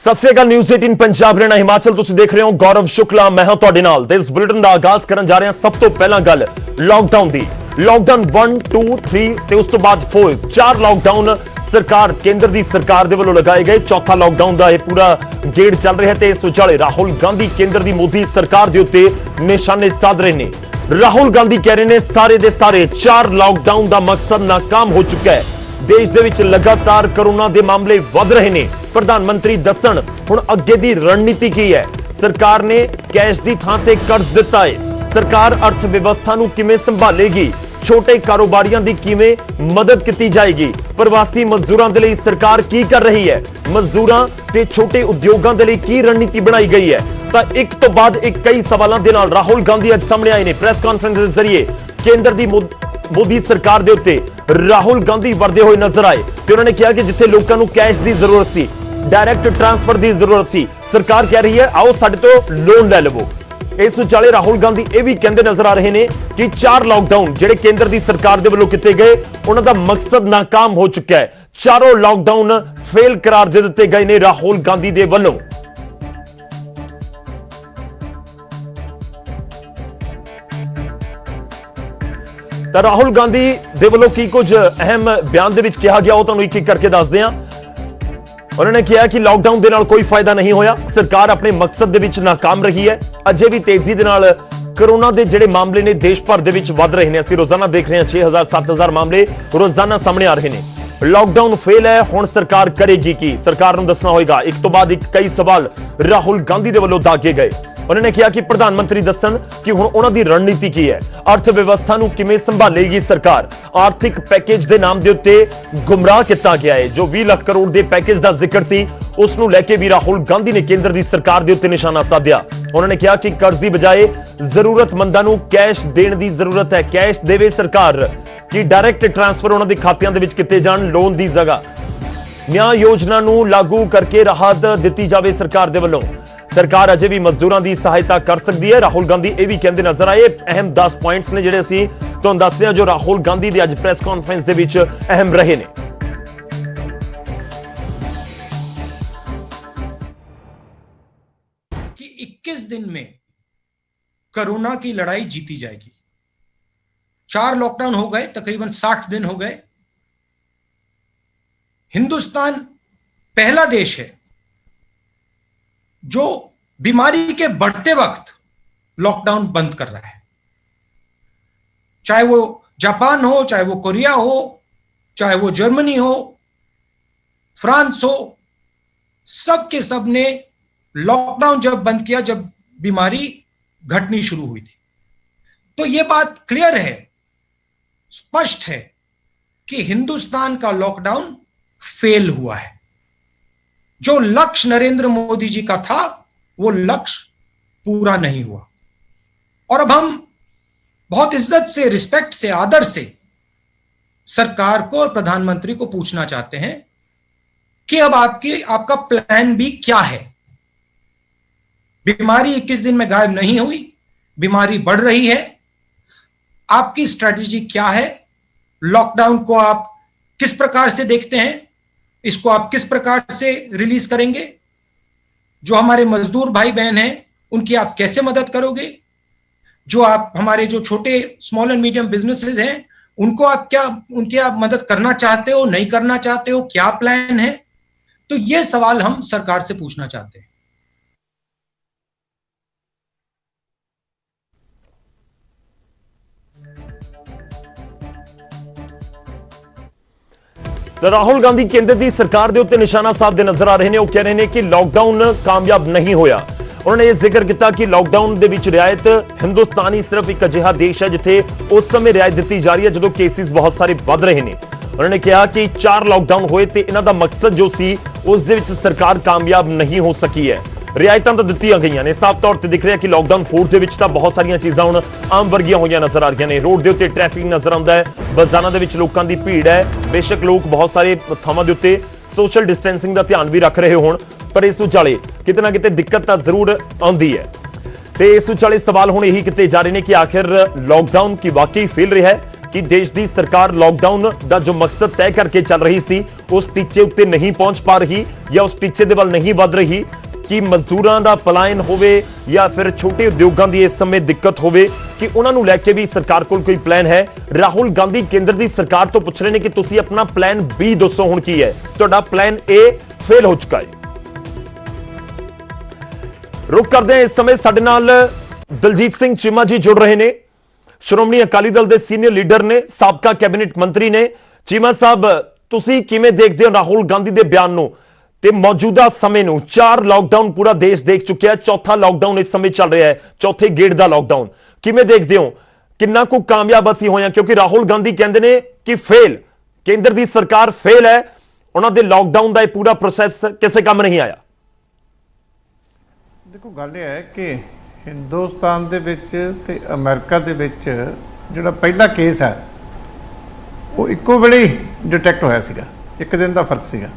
ਸਤਿ ਸ੍ਰੀ ਅਕਾਲ। News 18 Punjab Haryana Himachal ਤੁਸੀਂ ਦੇਖ ਰਹੇ ਹੋ। ਗੌਰਵ ਸ਼ੁਕਲਾ ਮੈਂ ਹਾਂ ਤੁਹਾਡੇ ਨਾਲ। ਇਸ ਬੁਲੇਟਿਨ ਦਾ ਆਗਾਜ਼ ਕਰਨ ਜਾ ਰਹੇ ਹਾਂ। ਸਭ ਤੋਂ ਪਹਿਲਾਂ ਗੱਲ ਲਾਕਡਾਊਨ ਦੀ। ਲਾਕਡਾਊਨ 1 2 3 ਤੇ ਉਸ ਤੋਂ ਬਾਅਦ 4 ਚਾਰ ਲਾਕਡਾਊਨ ਸਰਕਾਰ ਕੇਂਦਰ ਦੀ ਸਰਕਾਰ ਦੇ ਵੱਲੋਂ ਲਗਾਏ ਗਏ। ਚੌਥਾ ਲਾਕਡਾਊਨ ਦਾ ਇਹ ਪੂਰਾ ਗੇੜ ਚੱਲ ਰਿਹਾ ਤੇ ਇਸ ਵਿਚਾਲੇ ਰਾਹੁਲ ਗਾਂਧੀ ਕੇਂਦਰ ਦੀ ਮੋਦੀ ਸਰਕਾਰ ਦੇ ਉੱਤੇ ਨਿਸ਼ਾਨੇ ਸਾਧ ਰਹੇ ਨੇ। ਰਾਹੁਲ ਗਾਂਧੀ ਕਹਿ ਰਹੇ ਨੇ ਸਾਰੇ ਦੇ ਸਾਰੇ 4 ਲਾਕਡਾਊਨ ਦਾ ਮਕਸਦ ਨਾਕਾਮ ਹੋ ਚੁੱਕਾ ਹੈ। ਦੇਸ਼ ਦੇ ਵਿੱਚ ਲਗਾਤਾਰ ਕੋਰੋਨਾ ਦੇ ਮਾਮਲੇ ਵਧ ਰਹੇ ਨੇ। ਪ੍ਰਧਾਨ ਮੰਤਰੀ ਦੱਸਣ ਹੁਣ ਅੱਗੇ ਦੀ ਰਣਨੀਤੀ ਕੀ ਹੈ। ਸਰਕਾਰ ਨੇ ਕੈਸ਼ ਦੀ ਥਾਂ ਤੇ ਕਰਜ਼ ਦਿੱਤਾ ਹੈ। ਸਰਕਾਰ ਅਰਥ ਵਿਵਸਥਾ ਨੂੰ ਕਿਵੇਂ ਸੰਭਾਲੇਗੀ। ਛੋਟੇ ਕਾਰੋਬਾਰੀਆਂ ਦੀ ਕਿਵੇਂ ਮਦਦ ਕੀਤੀ ਜਾਏਗੀ। ਪ੍ਰਵਾਸੀ ਮਜ਼ਦੂਰਾਂ ਦੇ ਲਈ ਸਰਕਾਰ ਕੀ ਕਰ ਰਹੀ ਹੈ। ਮਜ਼ਦੂਰਾਂ ਤੇ ਛੋਟੇ ਉਦਯੋਗਾਂ ਦੇ ਲਈ ਕੀ ਰਣਨੀਤੀ ਬਣਾਈ ਗਈ ਹੈ। ਤਾਂ ਇੱਕ ਤੋਂ ਬਾਅਦ ਇੱਕ ਕਈ ਸਵਾਲਾਂ ਦੇ ਨਾਲ ਰਾਹੁਲ ਗਾਂਧੀ ਅੱਜ ਸਾਹਮਣੇ ਆਏ ਨੇ। ਪ੍ਰੈਸ ਕਾਨਫਰੰਸ ਦੇ ਜ਼ਰੀਏ ਕੇਂਦਰ ਦੀ ਮੋਦੀ ਸਰਕਾਰ ਦੇ ਉੱਤੇ ਰਾਹੁਲ ਗਾਂਧੀ ਵਰਦੇ ਹੋਏ ਨਜ਼ਰ ਆਏ ਤੇ ਉਹਨਾਂ ਨੇ ਕਿਹਾ ਕਿ ਜਿੱਥੇ ਲੋਕਾਂ ਨੂੰ ਕੈਸ਼ ਦੀ ਜ਼ਰੂਰਤ ਸੀ, ਡਾਇਰੈਕਟ ਟ੍ਰਾਂਸਫਰ ਦੀ ਜ਼ਰੂਰਤ ਸੀ, ਸਰਕਾਰ ਕਹਿ ਰਹੀ ਹੈ ਆਓ ਸਾਡੇ ਤੋਂ ਲੋਨ ਲੈ ਲਵੋ। ਇਸ ਵਿਚਾਲੇ ਰਾਹੁਲ ਗਾਂਧੀ ਇਹ ਵੀ ਕਹਿੰਦੇ ਨਜ਼ਰ ਆ ਰਹੇ ਨੇ ਕਿ 4 ਲਾਕਡਾਊਨ ਜਿਹੜੇ ਕੇਂਦਰ ਦੀ ਸਰਕਾਰ ਦੇ ਵੱਲੋਂ ਕੀਤੇ ਗਏ ਉਹਨਾਂ ਦਾ ਮਕਸਦ ਨਾਕਾਮ ਹੋ ਚੁੱਕਾ ਹੈ। ਚਾਰੋਂ ਲਾਕਡਾਊਨ ਫੇਲ ਕਰਾਰ ਦੇ ਦਿੱਤੇ ਗਏ ਨੇ ਰਾਹੁਲ ਗਾਂਧੀ ਦੇ ਵੱਲੋਂ। ਤਾਂ ਰਾਹੁਲ ਗਾਂਧੀ ਦੇ ਵੱਲੋਂ ਕੀ ਕੁਝ ਅਹਿਮ ਬਿਆਨ ਦੇ ਵਿੱਚ ਕਿਹਾ ਗਿਆ ਉਹ ਤੁਹਾਨੂੰ ਇੱਕ ਇੱਕ ਕਰਕੇ ਦੱਸਦੇ ਹਾਂ। ਉਹਨਾਂ ਨੇ ਕਿਹਾ ਕਿ ਲਾਕਡਾਊਨ ਦੇ ਨਾਲ ਕੋਈ ਫਾਇਦਾ ਨਹੀਂ ਹੋਇਆ। ਸਰਕਾਰ ਆਪਣੇ ਮਕਸਦ ਦੇ ਵਿੱਚ ਨਾਕਾਮ ਰਹੀ ਹੈ। ਅਜੇ ਵੀ ਤੇਜ਼ੀ ਦੇ ਨਾਲ ਕੋਰੋਨਾ ਦੇ ਜਿਹੜੇ ਮਾਮਲੇ ਨੇ ਦੇਸ਼ ਭਰ ਦੇ ਵਿੱਚ ਵੱਧ ਰਹੇ ਨੇ। ਅਸੀਂ ਰੋਜ਼ਾਨਾ ਦੇਖ ਰਹੇ ਹਾਂ 6000 7000 ਮਾਮਲੇ ਰੋਜ਼ਾਨਾ ਸਾਹਮਣੇ ਆ ਰਹੇ ਨੇ। ਲਾਕਡਾਊਨ ਫੇਲ ਹੈ, ਹੁਣ ਸਰਕਾਰ ਕਰੇਗੀ ਕੀ? ਸਰਕਾਰ ਨੂੰ ਦੱਸਣਾ ਹੋਏਗਾ। ਇੱਕ ਤੋਂ ਬਾਅਦ ਇੱਕ ਕਈ ਸਵਾਲ ਰਾਹੁਲ ਗਾਂਧੀ ਦੇ ਵੱਲੋਂ ਦਾਗੇ ਗਏ। ਉਹਨਾਂ ਨੇ ਕਿਹਾ ਕਿ ਪ੍ਰਧਾਨ ਮੰਤਰੀ ਦੱਸਣ ਕਿ ਹੁਣ ਉਹਨਾਂ ਦੀ ਰਣਨੀਤੀ ਕੀ ਹੈ। ਅਰਥ ਵਿਵਸਥਾ ਨੂੰ ਕਿਵੇਂ ਸੰਭਾਲੇਗੀ ਸਰਕਾਰ। ਆਰਥਿਕ ਪੈਕੇਜ ਦੇ ਨਾਮ ਦੇ ਉੱਤੇ ਗੁੰਮਰਾਹ ਕੀਤਾ ਗਿਆ ਹੈ। ਜੋ 20 ਲੱਖ ਕਰੋੜ ਦੇ ਪੈਕੇਜ ਦਾ ਜ਼ਿਕਰ ਸੀ ਉਸ ਨੂੰ ਲੈ ਕੇ ਵੀ ਰਾਹੁਲ ਗਾਂਧੀ ਨੇ ਕੇਂਦਰ ਦੀ ਸਰਕਾਰ ਦੇ ਉੱਤੇ ਨਿਸ਼ਾਨਾ ਸਾਧਿਆ। ਉਹਨਾਂ ਨੇ ਕਿਹਾ ਕਿ ਕਰਜ਼ ਦੀ ਬਜਾਏ ਜ਼ਰੂਰਤਮੰਦਾਂ ਨੂੰ ਕੈਸ਼ ਦੇਣ ਦੀ ਜ਼ਰੂਰਤ ਹੈ। ਕੈਸ਼ ਦੇਵੇ ਸਰਕਾਰ ਕਿ ਡਾਇਰੈਕਟ ਟ੍ਰਾਂਸਫਰ ਉਹਨਾਂ ਦੇ ਖਾਤਿਆਂ ਦੇ ਵਿੱਚ ਕੀਤੇ ਜਾਣ ਲੋਨ ਦੀ ਜਗ੍ਹਾ। ਨਿਆਂ ਯੋਜਨਾ ਨੂੰ ਲਾਗੂ ਕਰਕੇ ਰਾਹਤ ਦਿੱਤੀ ਜਾਵੇ ਸਰਕਾਰ ਦੇ ਵੱਲੋਂ। ਸਰਕਾਰ ਅਜੇ ਵੀ ਮਜ਼ਦੂਰਾਂ ਦੀ ਸਹਾਇਤਾ ਕਰ ਸਕਦੀ ਹੈ। ਰਾਹੁਲ ਗਾਂਧੀ ਇਹ ਵੀ ਕਹਿੰਦੇ ਨਜ਼ਰ ਆਏ। ਅਹਿਮ 10 ਪੁਆਇੰਟਸ ਨੇ ਜਿਹੜੇ ਅਸੀਂ ਤੁਹਾਨੂੰ ਦੱਸਦੇ ਹਾਂ ਜੋ ਰਾਹੁਲ ਗਾਂਧੀ ਦੀ ਅੱਜ ਪ੍ਰੈਸ ਕਾਨਫਰੰਸ ਦੇ ਵਿੱਚ ਅਹਿਮ ਰਹੇ ਨੇ। कि 21 दिन में कोरोना की लड़ाई जीती जाएगी। 4 लॉकडाउन हो गए, तकरीबन 60 दिन हो गए। हिंदुस्तान पहला देश है जो बीमारी के बढ़ते वक्त लॉकडाउन बंद कर रहा है। चाहे वो जापान हो, चाहे वो कोरिया हो, चाहे वो जर्मनी हो, फ्रांस हो, सब के सब ने लॉकडाउन जब बंद किया जब बीमारी घटनी शुरू हुई थी। तो यह बात क्लियर है, स्पष्ट है कि हिंदुस्तान का लॉकडाउन फेल हुआ है। जो लक्ष्य नरेंद्र मोदी जी का था वो लक्ष्य पूरा नहीं हुआ। और अब हम बहुत इज्जत से, रिस्पेक्ट से, आदर से सरकार को और प्रधानमंत्री को पूछना चाहते हैं कि अब आपका प्लान बी क्या है। बीमारी 21 दिन में गायब नहीं हुई, बीमारी बढ़ रही है। आपकी स्ट्रेटेजी क्या है? लॉकडाउन को आप किस प्रकार से देखते हैं? इसको आप किस प्रकार से रिलीज करेंगे? जो हमारे मजदूर भाई बहन हैं उनकी आप कैसे मदद करोगे? जो आप हमारे जो छोटे स्मॉल एंड मीडियम बिजनेसेस हैं उनको उनकी आप मदद करना चाहते हो, नहीं करना चाहते हो? क्या प्लान है? तो ये सवाल हम सरकार से पूछना चाहते हैं। ਤਾਂ ਰਾਹੁਲ ਗਾਂਧੀ ਕੇਂਦਰ ਦੀ ਸਰਕਾਰ ਦੇ ਉੱਤੇ ਨਿਸ਼ਾਨਾ ਸਾਧਦੇ ਨਜ਼ਰ ਆ ਰਹੇ ਨੇ। ਉਹ ਕਹਿ ਰਹੇ ਨੇ ਕਿ ਲਾਕਡਾਊਨ ਕਾਮਯਾਬ ਨਹੀਂ ਹੋਇਆ। ਉਹਨਾਂ ਨੇ ਇਹ ਜ਼ਿਕਰ ਕੀਤਾ ਕਿ ਲਾਕਡਾਊਨ ਦੇ ਵਿੱਚ ਰਿਆਇਤ ਹਿੰਦੁਸਤਾਨ ਹੀ ਸਿਰਫ ਇੱਕ ਅਜਿਹਾ ਦੇਸ਼ ਹੈ ਜਿੱਥੇ ਉਸ ਸਮੇਂ ਰਿਆਇਤ ਦਿੱਤੀ ਜਾ ਰਹੀ ਹੈ ਜਦੋਂ ਕੇਸਿਸ ਬਹੁਤ ਸਾਰੇ ਵੱਧ ਰਹੇ ਨੇ। ਉਹਨਾਂ ਨੇ ਕਿਹਾ ਕਿ 4 ਲਾਕਡਾਊਨ ਹੋਏ ਤੇ ਇਹਨਾਂ ਦਾ ਮਕਸਦ ਜੋ ਸੀ ਉਸ ਦੇ ਵਿੱਚ ਸਰਕਾਰ ਕਾਮਯਾਬ ਨਹੀਂ ਹੋ ਸਕੀ ਹੈ। ਰਿਆਇਤਾਂ ਤਾਂ ਦਿੱਤੀਆਂ ਗਈਆਂ ਨੇ। ਸਾਫ਼ ਤੌਰ ਤੇ ਦਿਖ ਰਿਹਾ ਕਿ ਲਾਕਡਾਊਨ 4 ਦੇ ਵਿੱਚ ਤਾਂ ਬਹੁਤ ਸਾਰੀਆਂ ਚੀਜ਼ਾਂ ਹੁਣ ਆਮ ਵਰਗੀਆਂ ਹੋਈਆਂ ਨਜ਼ਰ ਆ ਰਹੀਆਂ ਨੇ। ਰੋਡ ਦੇ ਉੱਤੇ ਟ੍ਰੈਫਿਕ ਨਜ਼ਰ ਆਉਂਦਾ ਹੈ, ਬਾਜ਼ਾਰਾਂ ਦੇ ਵਿੱਚ ਲੋਕਾਂ ਦੀ ਭੀੜ ਹੈ। ਬੇਸ਼ੱਕ ਲੋਕ ਬਹੁਤ ਸਾਰੇ ਥਾਵਾਂ ਦੇ ਉੱਤੇ ਸੋਸ਼ਲ ਡਿਸਟੈਂਸਿੰਗ ਦਾ ਧਿਆਨ ਵੀ ਰੱਖ ਰਹੇ ਹੋਣ ਪਰ ਇਸ ਵਿਚਾਲੇ ਕਿਤੇ ਨਾ ਕਿਤੇ ਦਿੱਕਤ ਤਾਂ ਜ਼ਰੂਰ ਆਉਂਦੀ ਹੈ। ਤੇ ਇਸ ਵਿਚਾਲੇ ਸਵਾਲ ਹੁਣ ਇਹੀ ਕੀਤੇ ਜਾ ਰਹੇ ਨੇ ਕਿ ਆਖਿਰ ਲਾਕਡਾਊਨ ਕੀ ਵਾਕਈ ਫੇਲ ਰਿਹਾ ਹੈ ਕਿ ਦੇਸ਼ ਦੀ ਸਰਕਾਰ ਲਾਕਡਾਊਨ ਦਾ ਜੋ ਮਕਸਦ ਤੈਅ ਕਰਕੇ ਚੱਲ ਰਹੀ ਸੀ ਉਸ ਟੀਚੇ ਉੱਤੇ ਨਹੀਂ ਪਹੁੰਚ ਪਾ ਰਹੀ ਜਾਂ ਉਸ ਟੀਚੇ ਦੇ ਵੱਲ ਨਹੀਂ ਵੱਧ ਰਹੀ, ਕਿ ਮਜ਼ਦੂਰਾਂ ਦਾ ਪਲਾਇਨ ਹੋਵੇ ਜਾਂ ਫਿਰ ਛੋਟੇ ਉਦਯੋਗਾਂ ਦੀ ਇਸ ਸਮੇਂ ਦਿੱਕਤ ਹੋਵੇ, ਕਿ ਉਹਨਾਂ ਨੂੰ ਲੈ ਕੇ ਵੀ ਸਰਕਾਰ ਕੋਲ ਕੋਈ ਪਲਾਨ ਹੈ। ਰਾਹੁਲ ਗਾਂਧੀ ਕੇਂਦਰ ਦੀ ਸਰਕਾਰ ਤੋਂ ਪੁੱਛ ਰਹੇ ਨੇ ਕਿ ਤੁਸੀਂ ਆਪਣਾ ਪਲਾਨ B ਦੱਸੋ ਹੁਣ ਕੀ ਹੈ, ਤੁਹਾਡਾ ਪਲਾਨ A ਫੇਲ ਹੋ ਚੁੱਕਾ ਹੈ। ਰੁਕ ਕਰਦੇ ਹਾਂ, ਇਸ ਸਮੇਂ ਸਾਡੇ ਨਾਲ ਦਲਜੀਤ ਸਿੰਘ ਚੀਮਾ ਜੀ ਜੁੜ ਰਹੇ ਨੇ, ਸ਼੍ਰੋਮਣੀ ਅਕਾਲੀ ਦਲ ਦੇ ਸੀਨੀਅਰ ਲੀਡਰ ਨੇ, ਸਾਬਕਾ ਕੈਬਨਿਟ ਮੰਤਰੀ ਨੇ। ਚੀਮਾ ਸਾਹਿਬ, ਤੁਸੀਂ ਕਿਵੇਂ ਦੇਖਦੇ ਹੋ ਰਾਹੁਲ ਗਾਂਧੀ ਦੇ ਬਿਆਨ ਨੂੰ ਤੇ ਮੌਜੂਦਾ ਸਮੇਂ ਨੂੰ? 4 ਲਾਕਡਾਊਨ ਪੂਰਾ ਦੇਸ਼ ਦੇਖ ਚੁੱਕਿਆ ਹੈ, ਚੌਥਾ ਲਾਕਡਾਊਨ ਇਸ ਸਮੇਂ ਚੱਲ ਰਿਹਾ ਹੈ, ਚੌਥੇ ਗੇੜ ਦਾ ਲਾਕਡਾਊਨ। ਕਿਵੇਂ ਦੇਖਦੇ ਹੋ, ਕਿੰਨਾ ਕੁ ਕਾਮਯਾਬ ਅਸੀਂ ਹੋਏ ਹਾਂ? ਕਿਉਂਕਿ ਰਾਹੁਲ ਗਾਂਧੀ ਕਹਿੰਦੇ ਨੇ ਕਿ ਫੇਲ, ਕੇਂਦਰ ਦੀ ਸਰਕਾਰ ਫੇਲ ਹੈ, ਉਹਨਾਂ ਦੇ ਲਾਕਡਾਊਨ ਦਾ ਇਹ ਪੂਰਾ ਪ੍ਰੋਸੈਸ ਕਿਸੇ ਕੰਮ ਨਹੀਂ ਆਇਆ। ਦੇਖੋ, ਗੱਲ ਇਹ ਹੈ ਕਿ ਹਿੰਦੁਸਤਾਨ ਦੇ ਵਿੱਚ ਤੇ ਅਮਰੀਕਾ ਦੇ ਵਿੱਚ ਜਿਹੜਾ ਪਹਿਲਾ ਕੇਸ ਹੈ ਉਹ ਇੱਕੋ ਵੇਲੇ ਡਿਟੈਕਟ ਹੋਇਆ ਸੀਗਾ, ਇੱਕ ਦਿਨ ਦਾ ਫਰਕ ਸੀਗਾ।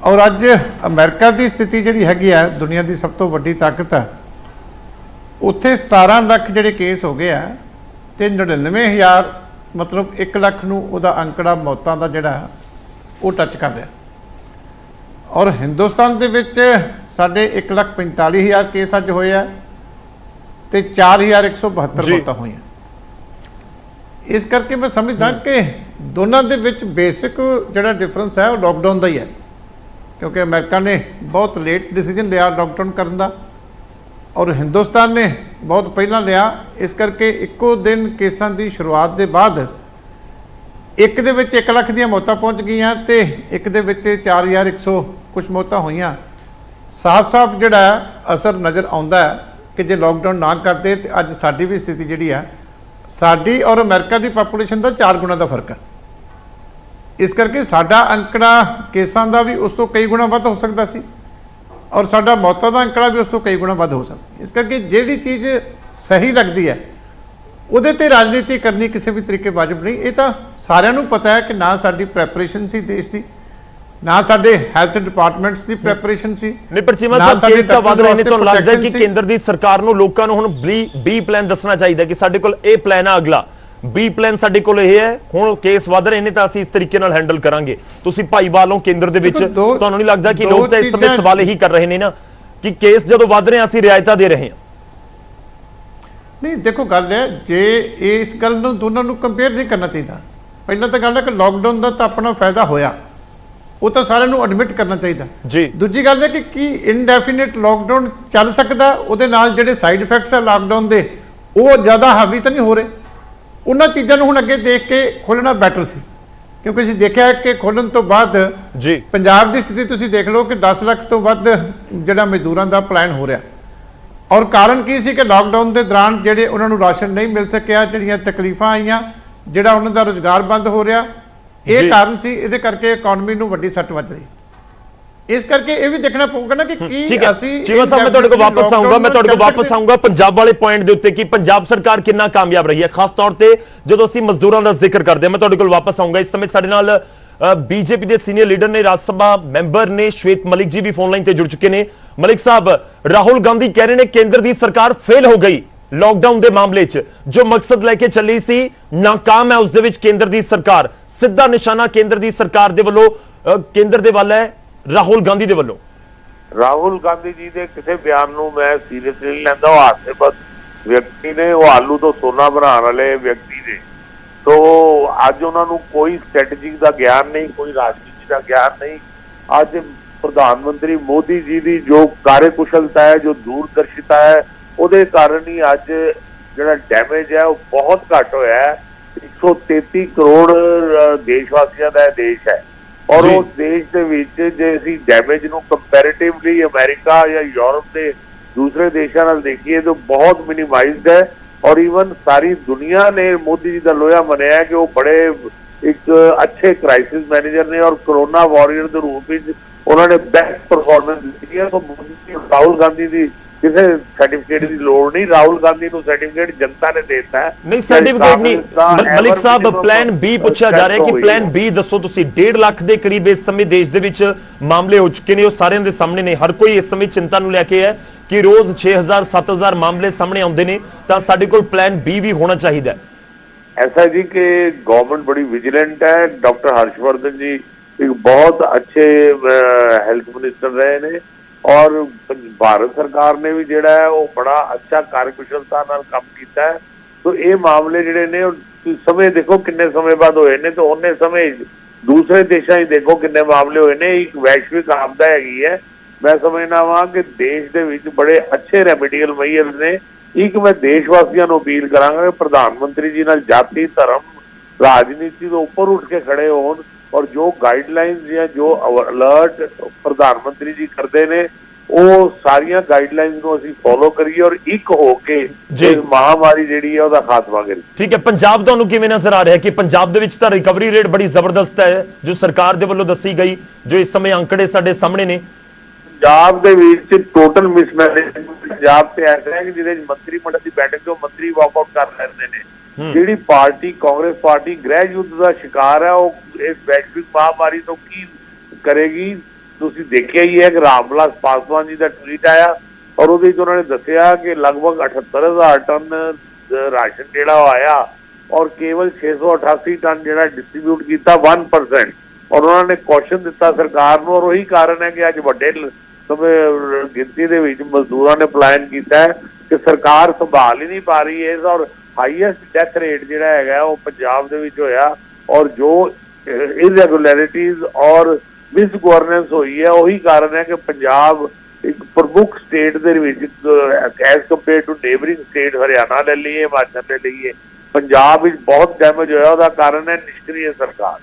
ਔਰ ਅੱਜ ਅਮਰੀਕਾ ਦੀ ਸਥਿਤੀ ਜਿਹੜੀ ਹੈਗੀ ਆ, ਦੁਨੀਆ ਦੀ ਸਭ ਤੋਂ ਵੱਡੀ ਤਾਕਤ ਹੈ, ਉੱਥੇ 17 ਲੱਖ ਜਿਹੜੇ ਕੇਸ ਹੋ ਗਏ ਆ ਤੇ 99,000 ਮਤਲਬ 1 ਲੱਖ ਨੂੰ ਉਹਦਾ ਅੰਕੜਾ ਮੌਤਾਂ ਦਾ ਜਿਹੜਾ ਉਹ ਟੱਚ ਕਰ ਰਿਹਾ। ਔਰ ਹਿੰਦੁਸਤਾਨ ਦੇ ਵਿੱਚ ਸਾਡੇ 1,45,000 ਕੇਸ ਅੱਜ ਹੋਏ ਆ ਤੇ 4,172 ਮੌਤਾਂ ਹੋਈਆਂ। ਇਸ ਕਰਕੇ ਮੈਂ ਸਮਝਦਾ ਕਿ ਦੋਨਾਂ ਦੇ ਵਿੱਚ ਬੇਸਿਕ ਜਿਹੜਾ ਡਿਫਰੈਂਸ ਹੈ ਉਹ ਲਾਕਡਾਊਨ ਦਾ ਹੀ ਹੈ, ਕਿਉਂਕਿ ਅਮਰੀਕਾ ਨੇ ਬਹੁਤ ਲੇਟ ਡਿਸੀਜਨ ਲਿਆ ਲਾਕਡਾਊਨ ਕਰਨ ਦਾ ਔਰ ਹਿੰਦੁਸਤਾਨ ਨੇ ਬਹੁਤ ਪਹਿਲਾਂ ਲਿਆ। ਇਸ ਕਰਕੇ ਇੱਕੋ ਦਿਨ ਕੇਸਾਂ ਦੀ ਸ਼ੁਰੂਆਤ ਦੇ ਬਾਅਦ ਇੱਕ ਦੇ ਵਿੱਚ 1 ਲੱਖ ਦੀਆਂ ਮੌਤਾਂ ਪਹੁੰਚ ਗਈਆਂ ਤੇ ਇੱਕ ਦੇ ਵਿੱਚ 4,100 ਕੁਛ ਮੌਤਾਂ ਹੋਈਆਂ। ਸਾਫ਼-ਸਾਫ਼ ਜਿਹੜਾ ਅਸਰ ਨਜ਼ਰ ਆਉਂਦਾ ਹੈ ਕਿ ਜੇ ਲਾਕਡਾਊਨ ਨਾ ਕਰਦੇ ਤੇ ਅੱਜ ਸਾਡੀ ਵੀ ਸਥਿਤੀ ਜਿਹੜੀ ਹੈ, ਸਾਡੀ ਔਰ ਅਮਰੀਕਾ ਦੀ ਪਾਪੂਲੇਸ਼ਨ ਦਾ 4 ਗੁਣਾ ਦਾ ਫਰਕ ਹੈ। ਇਸ ਕਰਕੇ ਸਾਡਾ ਅੰਕੜਾ ਕੇਸਾਂ ਦਾ ਵੀ ਉਸ ਤੋਂ ਕਈ ਗੁਣਾ ਵੱਧ ਹੋ ਸਕਦਾ ਸੀ ਔਰ ਸਾਡਾ ਮੌਤਾਂ ਦਾ ਅੰਕੜਾ ਵੀ ਉਸ ਤੋਂ ਕਈ ਗੁਣਾ ਵੱਧ ਹੋ ਸਕਦਾ। ਇਸ ਕਰਕੇ ਜਿਹੜੀ ਚੀਜ਼ ਸਹੀ ਲੱਗਦੀ ਹੈ ਉਹਦੇ ਤੇ ਰਾਜਨੀਤੀ ਕਰਨੀ ਕਿਸੇ ਵੀ ਤਰੀਕੇ ਵਾਜਬ ਨਹੀਂ। ਇਹ ਤਾਂ ਸਾਰਿਆਂ ਨੂੰ ਪਤਾ ਹੈ ਕਿ ਨਾ ਸਾਡੀ ਪ੍ਰੈਪਰੇਸ਼ਨ ਸੀ ਦੇਸ਼ ਦੀ, ਨਾ ਸਾਡੇ ਹੈਲਥ ਡਿਪਾਰਟਮੈਂਟਸ ਦੀ ਪ੍ਰੈਪਰੇਸ਼ਨ ਸੀ। ਨਹੀਂ, ਪਰ ਚੀਮਾ ਸਾਹਿਬ ਕੇਸ ਤਾਂ ਵੱਧ ਰਹੇ ਨੇ, ਤੁਹਾਨੂੰ ਲੱਗਦਾ ਕਿ ਕੇਂਦਰ ਦੀ ਸਰਕਾਰ ਨੂੰ ਲੋਕਾਂ ਨੂੰ ਹੁਣ B ਪਲਾਨ ਦੱਸਣਾ ਚਾਹੀਦਾ ਕਿ ਸਾਡੇ ਕੋਲ ਇਹ ਪਲਾਨ ਆ, ਅਗਲਾ B ਪਲਾਨ ਸਾਡੇ ਕੋਲ ਇਹ ਹੈ, ਹੁਣ ਕੇਸ ਵੱਧ ਰਹੇ ਨੇ ਤਾਂ ਅਸੀਂ ਇਸ ਤਰੀਕੇ ਨਾਲ ਹੈਂਡਲ ਕਰਾਂਗੇ। ਤੁਸੀਂ ਭਾਈਵਾਲ ਹੋ ਕੇਂਦਰ ਦੇ ਵਿੱਚ, ਤੁਹਾਨੂੰ ਨਹੀਂ ਲੱਗਦਾ ਕਿ ਲੋਕ ਤਾਂ ਇਸ ਸਮੇਂ ਸਵਾਲ ਇਹੀ ਕਰ ਰਹੇ ਨੇ ਨਾ ਕਿ ਕੇਸ ਜਦੋਂ ਵੱਧ ਰਹੇ ਅਸੀਂ ਰਿਆਇਤਾਂ ਦੇ ਰਹੇ ਹਾਂ? ਨਹੀਂ, ਦੇਖੋ ਗੱਲ ਹੈ, ਜੇ ਇਸ ਗੱਲ ਨੂੰ ਦੋਨਾਂ ਨੂੰ ਕੰਪੇਅਰ ਨਹੀਂ ਕਰਨਾ ਚਾਹੀਦਾ। ਪਹਿਲਾਂ ਤਾਂ ਗੱਲ ਹੈ ਕਿ ਲਾਕਡਾਊਨ ਦਾ ਤਾਂ ਆਪਣਾ ਫਾਇਦਾ ਹੋਇਆ, ਉਹ ਤਾਂ ਸਾਰਿਆਂ ਨੂੰ ਐਡਮਿਟ ਕਰਨਾ ਚਾਹੀਦਾ ਜੀ। ਦੂਜੀ ਗੱਲ ਹੈ ਕਿ ਕੀ ਇਨਡੈਫੀਨਿਟ ਲਾਕਡਾਊਨ ਚੱਲ ਸਕਦਾ, ਉਹਦੇ ਨਾਲ ਜਿਹੜੇ ਸਾਈਡ ਇਫੈਕਟਸ ਆ ਲਾਕਡਾਊਨ ਦੇ ਉਹ ਜ਼ਿਆਦਾ ਹਾਵੀ ਤਾਂ ਨਹੀਂ ਹੋ ਰਹੇ। ਉਹਨਾਂ ਚੀਜ਼ਾਂ ਨੂੰ ਹੁਣ ਅੱਗੇ ਦੇਖ ਕੇ ਖੋਲ੍ਹਣਾ ਬੈਟਰ ਸੀ, ਕਿਉਂਕਿ ਅਸੀਂ ਦੇਖਿਆ ਕਿ ਖੋਲ੍ਹਣ ਤੋਂ ਬਾਅਦ ਜੀ ਪੰਜਾਬ ਦੀ ਸਥਿਤੀ ਤੁਸੀਂ ਦੇਖ ਲਓ ਕਿ 10 ਲੱਖ ਤੋਂ ਵੱਧ ਜਿਹੜਾ ਮਜ਼ਦੂਰਾਂ ਦਾ ਪਲਾਨ ਹੋ ਰਿਹਾ। ਔਰ ਕਾਰਨ ਕੀ ਸੀ ਕਿ ਲਾਕਡਾਊਨ ਦੇ ਦੌਰਾਨ ਜਿਹੜੇ ਉਹਨਾਂ ਨੂੰ ਰਾਸ਼ਨ ਨਹੀਂ ਮਿਲ ਸਕਿਆ, ਜਿਹੜੀਆਂ ਤਕਲੀਫਾਂ ਆਈਆਂ, ਜਿਹੜਾ ਉਹਨਾਂ ਦਾ ਰੁਜ਼ਗਾਰ ਬੰਦ ਹੋ ਰਿਹਾ, ਇਹ ਕਾਰਨ ਸੀ। ਇਹਦੇ ਕਰਕੇ ਇਕਨੋਮੀ ਨੂੰ ਵੱਡੀ ਸੱਟ ਵੱਜ ਰਹੀ। ਇਸ ਕਰਕੇ ਇਹ ਵੀ ਦੇਖਣਾ ਪਊਗਾ ਨਾ ਕਿ ਕੀ ਅਸੀਂ ਚੀਮਾ ਸਾਹਿਬ, ਮੈਂ ਤੁਹਾਡੇ ਕੋਲ ਵਾਪਸ ਆਉਂਗਾ ਪੰਜਾਬ ਵਾਲੇ ਪੁਆਇੰਟ ਦੇ ਉੱਤੇ ਕਿ ਪੰਜਾਬ ਸਰਕਾਰ ਕਿੰਨਾ ਕਾਮਯਾਬ ਰਹੀ ਹੈ, ਖਾਸ ਤੌਰ ਤੇ ਜਦੋਂ ਅਸੀਂ ਮਜ਼ਦੂਰਾਂ ਦਾ ਜ਼ਿਕਰ ਕਰਦੇ ਹਾਂ। ਮੈਂ ਤੁਹਾਡੇ ਕੋਲ ਵਾਪਸ ਆਉਂਗਾ। ਇਸ ਸਮੇਂ ਸਾਡੇ ਨਾਲ ਬੀਜੇਪੀ ਦੇ ਸੀਨੀਅਰ ਲੀਡਰ ਨੇ, ਰਾਜ ਸਭਾ ਮੈਂਬਰ ਨੇ ਸ਼ਵੇਤ ਮਲਿਕ ਜੀ ਵੀ ਫੋਨ ਲਾਈਨ ਤੇ ਜੁੜ ਚੁੱਕੇ ਨੇ। ਮਲਿਕ ਸਾਹਿਬ, ਰਾਹੁਲ ਗਾਂਧੀ ਕਹਿ ਰਹੇ ਨੇ ਕੇਂਦਰ ਦੀ ਸਰਕਾਰ ਫੇਲ ਹੋ ਗਈ ਲਾਕਡਾਊਨ ਦੇ ਮਾਮਲੇ 'ਚ, ਜੋ ਮਕਸਦ ਲੈ ਕੇ ਚੱਲੀ ਸੀ ਨਾਕਾਮ ਹੈ। ਉਸ ਦੇ ਵਿੱਚ ਕੇਂਦਰ ਦੀ ਸਰਕਾਰ, ਸਿੱਧਾ ਨਿਸ਼ਾਨਾ ਕੇਂਦਰ ਦੀ ਸਰਕਾਰ ਦੇ ਵੱਲੋਂ ਕੇਂਦਰ ਦੇ ਵੱਲ ਹੈ, ਰਾਹੁਲ ਗਾਂਧੀ ਦੇ ਵੱਲੋਂ। ਰਾਹੁਲ ਗਾਂਧੀ ਜੀ ਦੇ ਕਿਸੇ ਬਿਆਨ ਨੂੰ ਮੈਂ ਸੀਰੀਅਸਲੀ ਨਹੀਂ ਲੈਂਦਾ। ਉਹ ਹਾਸੇਬਸ ਵਿਅਕਤੀ ਨੇ, ਉਹ ਆਲੂ ਤੋਂ ਸੋਨਾ ਬਣਾਉਣ ਵਾਲੇ ਵਿਅਕਤੀ ਨੇ। ਤੋ ਅੱਜ ਉਹਨਾਂ ਨੂੰ ਕੋਈ ਸਟ੍ਰੈਟਜੀ ਦਾ ਗਿਆਨ ਨਹੀਂ, ਕੋਈ ਰਾਜਨੀਤੀ ਦਾ ਗਿਆਨ ਨਹੀਂ। ਅੱਜ ਪ੍ਰਧਾਨ ਮੰਤਰੀ ਮੋਦੀ ਜੀ ਦੀ ਜੋ ਕਾਰਜਕੁਸ਼ਲਤਾ ਹੈ, ਜੋ ਦੂਰਦਰਸ਼ਿਤਾ ਹੈ, ਉਹਦੇ ਕਾਰਨ ਹੀ ਅੱਜ ਜਿਹੜਾ ਡੈਮੇਜ ਹੈ ਉਹ ਬਹੁਤ ਘੱਟ ਹੋਇਆ ਹੈ। 133 ਕਰੋੜ ਦੇਸ਼ ਵਾਸੀਆਂ ਦਾ ਦੇਸ਼ ਹੈ ਔਰ ਉਸ ਦੇਸ਼ ਦੇ ਵਿੱਚ ਜੇ ਅਸੀਂ ਡੈਮੇਜ ਨੂੰ ਕੰਪੈਰੀਟਿਵਲੀ ਅਮਰੀਕਾ ਜਾਂ ਯੂਰਪ ਦੇ ਦੂਸਰੇ ਦੇਸ਼ਾਂ ਨਾਲ ਦੇਖੀਏ ਤਾਂ ਬਹੁਤ ਮਿਨੀਮਾਈਜ਼ਡ ਹੈ। ਔਰ ਈਵਨ ਸਾਰੀ ਦੁਨੀਆ ਨੇ ਮੋਦੀ ਜੀ ਦਾ ਲੋਹਾ ਮੰਨਿਆ ਕਿ ਉਹ ਬੜੇ ਇੱਕ ਅੱਛੇ ਕ੍ਰਾਈਸਿਸ ਮੈਨੇਜਰ ਨੇ ਔਰ ਕਰੋਨਾ ਵਾਰੀਅਰ ਦੇ ਰੂਪ ਵਿੱਚ ਉਹਨਾਂ ਨੇ ਬੈਸਟ ਪਰਫਾਰਮੈਂਸ ਦਿੱਤੀ ਹੈ। ਤਾਂ ਰਾਹੁਲ ਗਾਂਧੀ ਦੀ ਕਿਸੇ ਸਰਟੀਫਿਕੇਟ ਦੀ ਲੋੜ ਨਹੀਂ, ਰਾਹੁਲ ਗਾਂਧੀ ਨੂੰ ਸਰਟੀਫਿਕੇਟ ਜਨਤਾ ਨੇ ਦੇਤਾ ਹੈ। ਨਹੀਂ, ਸਰਟੀਫਿਕੇਟ ਨਹੀਂ। ਮਲਿਕ ਸਾਹਿਬ, ਪਲਾਨ B ਪੁੱਛਿਆ ਜਾ ਰਿਹਾ ਕਿ ਪਲਾਨ B ਦੱਸੋ ਤੁਸੀਂ। 1.5 ਲੱਖ ਦੇ ਕਰੀਬ ਇਸ ਸਮੇਂ ਦੇਸ਼ ਦੇ ਵਿੱਚ ਮਾਮਲੇ ਹੋ ਚੁੱਕੇ ਨੇ, ਉਹ ਸਾਰਿਆਂ ਦੇ ਸਾਹਮਣੇ ਨੇ। ਹਰ ਕੋਈ ਇਸ ਸਮੇਂ ਚਿੰਤਾ ਨੂੰ ਲੈ ਕੇ ਹੈ ਕਿ ਰੋਜ਼ 6,000 7,000 ਮਾਮਲੇ ਸਾਹਮਣੇ ਆਉਂਦੇ ਨੇ, ਤਾਂ ਸਾਡੇ ਕੋਲ ਪਲਾਨ B ਵੀ ਹੋਣਾ ਚਾਹੀਦਾ ਹੈ। ऐसा है जी कि गवर्नमेंट बड़ी विजिलेंट है। डॉक्टर हर्षवर्धन जी एक बहुत अच्छे हेल्थ मिनिस्टर रहे ने और भारत सरकार ने भी जिहड़ा है वो बड़ा अच्छा कार्यकुशलता नाल काम कीता है। तो ये मामले जिहड़े ने समय देखो किन्ने समय बाद होए ने, तो उन्ने समय दूसरे देशों ही देखो किन्ने मामले होए ने। एक वैश्विक आपदा हैगी है। मैं समझना वा कि देश दे विच बड़े अच्छे रेमेडियल मेजर्स ने। एक मैं देशवासियों को अपील करांगा कि प्रधानमंत्री जी नाल जाति धर्म राजनीति तो ऊपर उठ के खड़े होन और जो गाइडलाइंस या जो अलर्ट प्रधानमंत्री जी करते ने वो सारिया गाइडलाइंस को ਅਸੀਂ फॉलो करिए और एक होके इस महामारी ਜਿਹੜੀ ਹੈ ਉਹਦਾ ਖਾਤਮਾ ਕਰੀਏ। ਠੀਕ ਹੈ, ਪੰਜਾਬ ਤੁਹਾਨੂੰ ਕਿਵੇਂ ਨਜ਼ਰ ਆ ਰਿਹਾ ਕਿ ਪੰਜਾਬ ਦੇ ਵਿੱਚ ਤਾਂ ਰਿਕਵਰੀ ਰੇਟ ਬੜੀ ਜ਼ਬਰਦਸਤ ਹੈ ਜੋ ਸਰਕਾਰ ਦੇ ਵੱਲੋਂ ਦੱਸੀ ਗਈ, ਜੋ ਇਸ ਸਮੇਂ ਅੰਕੜੇ ਸਾਡੇ ਸਾਹਮਣੇ ਨੇ। ਪੰਜਾਬ ਦੇ ਵਿੱਚ ਟੋਟਲ ਮਿਸਮੈਨੇਜਮੈਂਟ ਪੰਜਾਬ ਤੇ ਐਸਾ ਹੈ ਕਿ ਜਿਹਦੇ ਮੰਤਰੀ ਮੰਡਲ ਦੀ ਬੈਠਕ ਤੋਂ ਮੰਤਰੀ ਵਾਕਆਊਟ ਕਰ ਲੈਂਦੇ ਨੇ। ਜਿਹੜੀ ਪਾਰਟੀ ਕਾਂਗਰਸ ਪਾਰਟੀ ਗ੍ਰਹਿ ਯੁੱਧ ਦਾ ਸ਼ਿਕਾਰ ਹੈ ਉਹ ਇਸ ਵੈਸ਼ਵਿਕ ਮਹਾਮਾਰੀ ਤੋਂ ਕੀ ਕਰੇਗੀ। ਤੁਸੀਂ ਦੇਖਿਆ ਹੀ ਹੈ ਕਿ ਰਾਮਵਿਲਾਸ ਪਾਸਵਾਨ ਜੀ ਦਾ ਟਵੀਟ ਆਇਆ ਔਰ ਉਹਦੇ ਵਿੱਚ ਉਹਨਾਂ ਨੇ ਦੱਸਿਆ ਕਿ ਲਗਭਗ 78,000 ਟਨ ਰਾਸ਼ਨ ਜਿਹੜਾ ਆਇਆ ਔਰ ਕੇਵਲ 688 ਟਨ ਜਿਹੜਾ ਡਿਸਟ੍ਰੀਬਿਊਟ ਕੀਤਾ 1%। ਔਰ ਉਹਨਾਂ ਨੇ ਕੁਐਸਚਨ ਦਿੱਤਾ ਸਰਕਾਰ ਨੂੰ ਔਰ ਉਹੀ ਕਾਰਨ ਹੈ ਕਿ ਅੱਜ ਵੱਡੇ ਗਿਣਤੀ ਦੇ ਵਿੱਚ ਮਜ਼ਦੂਰਾਂ ਨੇ ਪਲਾਨ ਕੀਤਾ ਹੈ ਕਿ ਸਰਕਾਰ ਸੰਭਾਲ ਹੀ ਨਹੀਂ ਪਾ ਰਹੀ ਹੈ। ਔਰ ਹਾਈਐਸਟ ਡੈਥ ਰੇਟ ਜਿਹੜਾ ਹੈਗਾ ਉਹ ਪੰਜਾਬ ਦੇ ਵਿੱਚ ਹੋਇਆ ਔਰ ਜੋ ਇਰੈਗੂਲੈਰਿਟੀਜ਼ ਔਰ ਮਿਸ ਗਵਰਨੈਂਸ ਹੋਈ ਹੈ ਉਹੀ ਕਾਰਨ ਹੈ ਕਿ ਪੰਜਾਬ ਇੱਕ ਪ੍ਰਮੁੱਖ ਸਟੇਟ ਦੇ ਵਿੱਚ as compare to neighbouring state Haryana ਲੈ ਲਈਏ ਹਿਮਾਚਲ ਲੈ ਲਈਏ ਪੰਜਾਬ ਵਿੱਚ ਬਹੁਤ ਡੈਮੇਜ ਹੋਇਆ। ਉਹਦਾ ਕਾਰਨ ਹੈ ਨਿਸ਼ਕਰੀ ਸਰਕਾਰ।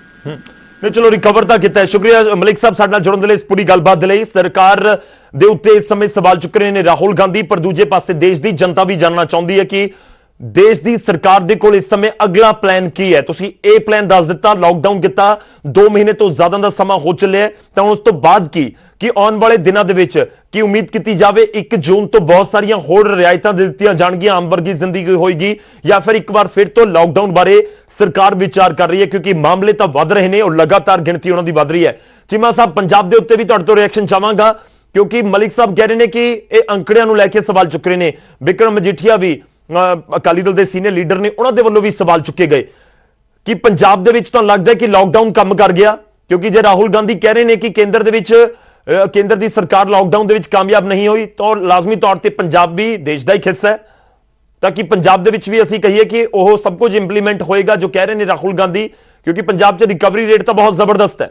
ਨਹੀਂ ਚਲੋ ਰਿਕਵਰ ਤਾਂ ਕੀਤਾ ਹੈ। ਸ਼ੁਕਰੀਆ ਮਲਿਕ ਸਾਹਿਬ ਸਾਡੇ ਨਾਲ ਜੁੜਨ ਦੇ ਲਈ, ਇਸ ਪੂਰੀ ਗੱਲਬਾਤ ਦੇ ਲਈ। ਸਰਕਾਰ ਦੇ ਉੱਤੇ ਇਸ ਸਮੇਂ ਸਵਾਲ ਚੁੱਕ ਰਹੇ ਨੇ ਰਾਹੁਲ ਗਾਂਧੀ, ਪਰ ਦੂਜੇ ਪਾਸੇ ਦੇਸ਼ ਦੀ ਜਨਤਾ ਵੀ ਜਾਣਨਾ ਚਾਹੁੰਦੀ ਹੈ ਕਿ ਦੇਸ਼ ਦੀ ਸਰਕਾਰ ਦੇ ਕੋਲ ਇਸ ਸਮੇਂ ਅਗਲਾ ਪਲਾਨ ਕੀ ਹੈ। ਤੁਸੀਂ ਇਹ ਪਲਾਨ ਦੱਸ ਦਿੱਤਾ, ਲਾਕਡਾਊਨ ਕੀਤਾ, 2 ਮਹੀਨੇ ਤੋਂ ਜ਼ਿਆਦਾ ਦਾ ਸਮਾਂ ਹੋ ਚੱਲਿਆ, ਤਾਂ ਉਸ ਤੋਂ ਬਾਅਦ ਕੀ ਆਉਣ ਵਾਲੇ ਦਿਨਾਂ ਦੇ ਵਿੱਚ ਕੀ ਉਮੀਦ ਕੀਤੀ ਜਾਵੇ? 1 ਜੂਨ ਤੋਂ ਬਹੁਤ ਸਾਰੀਆਂ ਹੋਰ ਰਿਆਇਤਾਂ ਦਿੱਤੀਆਂ ਜਾਣਗੀਆਂ, ਆਮ ਵਰਗੀ ਜ਼ਿੰਦਗੀ ਹੋਏਗੀ, ਜਾਂ ਫਿਰ ਇੱਕ ਵਾਰ ਫਿਰ ਤੋਂ ਲਾਕਡਾਊਨ ਬਾਰੇ ਸਰਕਾਰ ਵਿਚਾਰ ਕਰ ਰਹੀ ਹੈ? ਕਿਉਂਕਿ ਮਾਮਲੇ ਤਾਂ ਵੱਧ ਰਹੇ ਨੇ ਔਰ ਲਗਾਤਾਰ ਗਿਣਤੀ ਉਹਨਾਂ ਦੀ ਵੱਧ ਰਹੀ ਹੈ। ਚੀਮਾ ਸਾਹਿਬ, ਪੰਜਾਬ ਦੇ ਉੱਤੇ ਵੀ ਤੁਹਾਡੇ ਤੋਂ ਰਿਐਕਸ਼ਨ ਚਾਹਾਂਗਾ ਕਿਉਂਕਿ ਮਲਿਕ ਸਾਹਿਬ ਕਹਿ ਰਹੇ ਨੇ ਕਿ ਇਹ ਅੰਕੜਿਆਂ ਨੂੰ ਲੈ ਕੇ ਸਵਾਲ ਚੁੱਕ ਰਹੇ ਨੇ। ਵਿਕਰਮ ਮਜੀਠੀਆ ਵੀ ਅਕਾਲੀ ਦਲ ਦੇ ਸੀਨੀਅਰ ਲੀਡਰ ਨੇ, ਉਹਨਾਂ ਦੇ ਵੱਲੋਂ ਵੀ ਸਵਾਲ ਚੁੱਕੇ ਗਏ ਕਿ ਪੰਜਾਬ ਦੇ ਵਿੱਚ ਤੁਹਾਨੂੰ ਲੱਗਦਾ ਹੈ ਕਿ ਲਾਕਡਾਊਨ ਕੰਮ ਕਰ ਗਿਆ? ਕਿਉਂਕਿ ਜੇ ਰਾਹੁਲ ਗਾਂਧੀ ਕਹਿ ਰਹੇ ਨੇ ਕਿ ਕੇਂਦਰ ਦੀ ਸਰਕਾਰ ਲਾਕਡਾਊਨ ਦੇ ਵਿੱਚ ਕਾਮਯਾਬ ਨਹੀਂ ਹੋਈ ਤਾਂ ਲਾਜ਼ਮੀ ਤੌਰ ਤੇ ਪੰਜਾਬ ਵੀ ਦੇਸ਼ ਦਾ ਇੱਕ ਹਿੱਸਾ ਹੈ, ਤਾਂ ਕਿ ਪੰਜਾਬ ਦੇ ਵਿੱਚ ਵੀ ਅਸੀਂ ਕਹੀਏ ਕਿ ਉਹ ਸਭ ਕੁਝ ਇੰਪਲੀਮੈਂਟ ਹੋਏਗਾ ਜੋ ਕਹਿ ਰਹੇ ਨੇ ਰਾਹੁਲ ਗਾਂਧੀ? ਕਿਉਂਕਿ ਪੰਜਾਬ 'ਚ ਰਿਕਵਰੀ ਰੇਟ ਤਾਂ ਬਹੁਤ ਜ਼ਬਰਦਸਤ ਹੈ।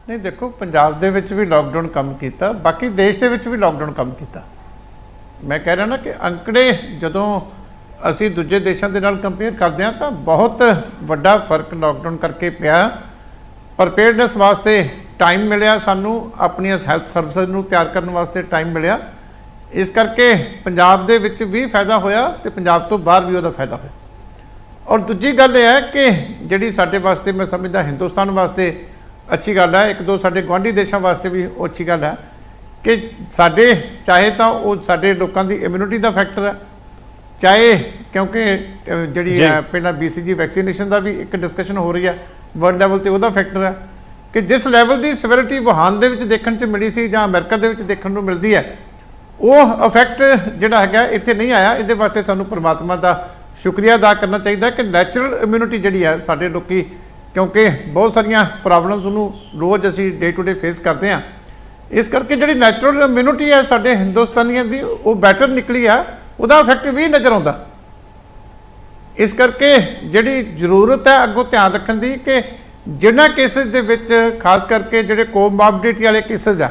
ਨਹੀਂ ਦੇਖੋ, ਪੰਜਾਬ ਦੇ ਵਿੱਚ ਵੀ ਲਾਕਡਾਊਨ ਕੰਮ ਕੀਤਾ, ਬਾਕੀ ਦੇਸ਼ ਦੇ ਵਿੱਚ ਵੀ ਲਾਕਡਾਊਨ ਕੰਮ ਕੀਤਾ। ਮੈਂ ਕਹਿ ਰਿਹਾ ਨਾ ਕਿ ਅੰਕੜੇ ਜਦੋਂ ਅਸੀਂ ਦੂਜੇ ਦੇਸ਼ਾਂ ਦੇ ਨਾਲ ਕੰਪੇਅਰ ਕਰਦੇ ਹਾਂ ਤਾਂ ਬਹੁਤ ਵੱਡਾ ਫਰਕ ਲਾਕਡਾਊਨ ਕਰਕੇ ਪਿਆ। ਪ੍ਰਪੇਅਰਡਨੈਸ ਵਾਸਤੇ ਟਾਈਮ ਮਿਲਿਆ, ਸਾਨੂੰ ਆਪਣੀਆਂ ਹੈਲਥ ਸਰਵਿਸਿਜ਼ ਨੂੰ ਤਿਆਰ ਕਰਨ ਵਾਸਤੇ ਟਾਈਮ ਮਿਲਿਆ। ਇਸ ਕਰਕੇ ਪੰਜਾਬ ਦੇ ਵਿੱਚ ਵੀ ਫਾਇਦਾ ਹੋਇਆ ਤੇ ਪੰਜਾਬ ਤੋਂ ਬਾਹਰ ਵੀ ਉਹਦਾ ਫਾਇਦਾ ਹੋਇਆ। ਔਰ ਦੂਜੀ ਗੱਲ ਇਹ ਹੈ ਕਿ ਜਿਹੜੀ ਸਾਡੇ ਵਾਸਤੇ ਮੈਂ ਸਮਝਦਾ ਹਿੰਦੁਸਤਾਨ ਵਾਸਤੇ ਅੱਛੀ ਗੱਲ ਹੈ, ਇੱਕ ਦੋ ਸਾਡੇ ਗੁਆਂਢੀ ਦੇਸ਼ਾਂ ਵਾਸਤੇ ਵੀ ਉਹ ਅੱਛੀ ਗੱਲ ਹੈ ਕਿ ਸਾਡੇ ਚਾਹੇ ਤਾਂ ਉਹ ਸਾਡੇ ਲੋਕਾਂ ਦੀ ਇਮਿਊਨਿਟੀ ਦਾ ਫੈਕਟਰ ਹੈ, ਚਾਹੇ ਕਿਉਂਕਿ ਜਿਹੜੀ ਪਹਿਲਾਂ BCG ਵੈਕਸੀਨੇਸ਼ਨ ਦਾ ਵੀ ਇੱਕ ਡਿਸਕਸ਼ਨ ਹੋ ਰਹੀ ਹੈ ਵਰਲਡ ਲੈਵਲ ਤੇ, ਉਹਦਾ ਫੈਕਟਰ ਹੈ ਕਿ ਜਿਸ ਲੈਵਲ ਦੀ ਸਿਵਿਅਰਿਟੀ ਵੁਹਾਨ ਦੇ ਵਿੱਚ ਦੇਖਣ 'ਚ ਮਿਲੀ ਸੀ ਜਾਂ ਅਮਰੀਕਾ ਦੇ ਵਿੱਚ ਦੇਖਣ ਨੂੰ ਮਿਲਦੀ ਹੈ, ਉਹ ਇਫੈਕਟ ਜਿਹੜਾ ਹੈਗਾ ਇੱਥੇ ਨਹੀਂ ਆਇਆ। ਇਹਦੇ ਵਾਸਤੇ ਸਾਨੂੰ ਪਰਮਾਤਮਾ ਦਾ ਸ਼ੁਕਰੀਆ ਅਦਾ ਕਰਨਾ ਚਾਹੀਦਾ ਕਿ ਨੈਚੁਰਲ ਇਮਿਊਨਿਟੀ ਜਿਹੜੀ ਹੈ ਸਾਡੇ ਲੋਕੀ, ਕਿਉਂਕਿ ਬਹੁਤ ਸਾਰੀਆਂ ਪ੍ਰੋਬਲਮਸ ਉਹਨੂੰ ਰੋਜ਼ ਅਸੀਂ ਡੇ ਟੂ ਡੇ ਫੇਸ ਕਰਦੇ ਹਾਂ, ਇਸ ਕਰਕੇ ਜਿਹੜੀ ਨੈਚੁਰਲ ਇਮਿਊਨਿਟੀ ਹੈ ਸਾਡੇ ਹਿੰਦੁਸਤਾਨੀਆਂ ਦੀ ਉਹ ਬੈਟਰ ਨਿਕਲੀ ਆ, ਉਹਦਾ ਇਫੈਕਟ ਵੀ ਨਜ਼ਰ ਆਉਂਦਾ। ਇਸ ਕਰਕੇ ਜਿਹੜੀ ਜ਼ਰੂਰਤ ਹੈ ਅੱਗੋਂ ਧਿਆਨ ਰੱਖਣ ਦੀ ਕਿ ਜਿਨ੍ਹਾਂ ਕੇਸਿਸ ਦੇ ਵਿੱਚ ਖਾਸ ਕਰਕੇ ਜਿਹੜੇ ਕੋਮੋਰਬਿਡਿਟੀ ਵਾਲੇ ਕੇਸਿਸ ਆ,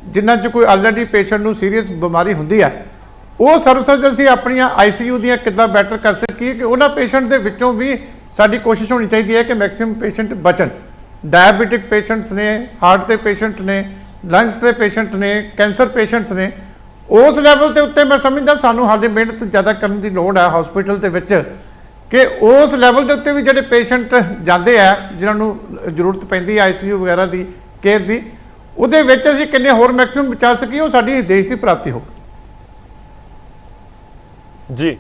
ਜਿਨ੍ਹਾਂ 'ਚ ਕੋਈ ਆਲਰੇਡੀ ਪੇਸ਼ੈਂਟ ਨੂੰ ਸੀਰੀਅਸ ਬਿਮਾਰੀ ਹੁੰਦੀ ਹੈ, ਉਹ ਸਰਵਿਸਿਜ਼ ਅਸੀਂ ਆਪਣੀਆਂ ICU ਦੀਆਂ ਕਿੱਦਾਂ ਬੈਟਰ ਕਰ ਸਕੀਏ ਕਿ ਉਹਨਾਂ ਪੇਸ਼ੈਂਟ ਦੇ ਵਿੱਚੋਂ ਵੀ ਸਾਡੀ ਕੋਸ਼ਿਸ਼ ਹੋਣੀ ਚਾਹੀਦੀ ਹੈ ਕਿ ਮੈਕਸਿਮਮ ਪੇਸ਼ੈਂਟ ਬਚਣ। ਡਾਇਬੀਟਿਕ ਪੇਸ਼ੈਂਟਸ ਨੇ, ਹਾਰਟ ਦੇ ਪੇਸ਼ੈਂਟ ਨੇ, ਲੰਗਸ ਦੇ ਪੇਸ਼ੈਂਟ ਨੇ, ਕੈਂਸਰ ਪੇਸ਼ੈਂਟਸ ਨੇ, ਉਸ ਲੈਵਲ ਦੇ ਉੱਤੇ ਮੈਂ ਸਮਝਦਾ ਸਾਨੂੰ ਹਾਲੇ ਮਿਹਨਤ ਜ਼ਿਆਦਾ ਕਰਨ ਦੀ ਲੋੜ ਹੈ ਹਸਪੀਟਲ ਦੇ ਵਿੱਚ ਕਿ ਉਸ ਲੈਵਲ ਦੇ ਉੱਤੇ ਵੀ ਜਿਹੜੇ ਪੇਸ਼ੈਂਟ ਜਾਂਦੇ ਆ ਜਿਨ੍ਹਾਂ ਨੂੰ ਜ਼ਰੂਰਤ ਪੈਂਦੀ ਹੈ ICU ਵਗੈਰਾ ਦੀ ਕੇਅਰ ਦੀ, ਉਹਦੇ ਵਿੱਚ ਅਸੀਂ ਕਿੰਨੇ ਹੋਰ ਮੈਕਸਿਮਮ ਬਚਾ ਸਕੀਏ, ਉਹ ਸਾਡੀ ਦੇਸ਼ ਦੀ ਪ੍ਰਾਪਤੀ ਹੋ। ਜੀ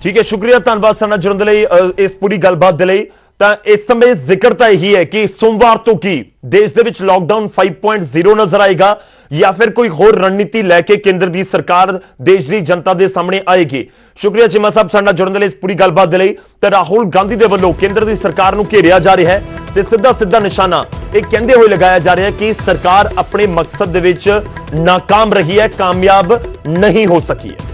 ਠੀਕ ਹੈ, ਸ਼ੁਕਰੀਆ, ਧੰਨਵਾਦ ਸਾਡੇ ਨਾਲ ਜੁੜਨ ਦੇ ਲਈ, ਇਸ ਪੂਰੀ ਗੱਲਬਾਤ ਦੇ ਲਈ। ਤਾਂ ਇਸ ਸਮੇਂ ਜ਼ਿਕਰ ਤਾਂ ਇਹੀ ਹੈ ਕਿ ਸੋਮਵਾਰ ਤੋਂ ਕੀ ਦੇਸ਼ ਦੇ ਵਿੱਚ ਲਾਕਡਾਊਨ 5.0 ਨਜ਼ਰ ਆਏਗਾ ਜਾਂ ਫਿਰ ਕੋਈ ਹੋਰ ਰਣਨੀਤੀ ਲੈ ਕੇ ਕੇਂਦਰ ਦੀ ਸਰਕਾਰ ਦੇਸ਼ ਦੀ ਜਨਤਾ ਦੇ ਸਾਹਮਣੇ ਆਏਗੀ। ਸ਼ੁਕਰੀਆ ਚੀਮਾ ਸਾਹਿਬ ਸਾਡੇ ਨਾਲ ਜੁੜਨ ਦੇ ਲਈ, ਇਸ ਪੂਰੀ ਗੱਲਬਾਤ ਦੇ ਲਈ। ਤਾਂ ਰਾਹੁਲ ਗਾਂਧੀ ਦੇ ਵੱਲੋਂ ਕੇਂਦਰ ਦੀ ਸਰਕਾਰ ਨੂੰ ਘੇਰਿਆ ਜਾ ਰਿਹਾ ਹੈ ਤੇ ਸਿੱਧਾ ਨਿਸ਼ਾਨਾ ਇਹ ਕਹਿੰਦੇ ਹੋਏ ਲਗਾਇਆ ਜਾ ਰਿਹਾ ਹੈ ਕਿ ਸਰਕਾਰ ਆਪਣੇ ਮਕਸਦ ਦੇ ਵਿੱਚ ਨਾਕਾਮ ਰਹੀ ਹੈ, ਕਾਮਯਾਬ ਨਹੀਂ ਹੋ ਸਕੀ ਹੈ।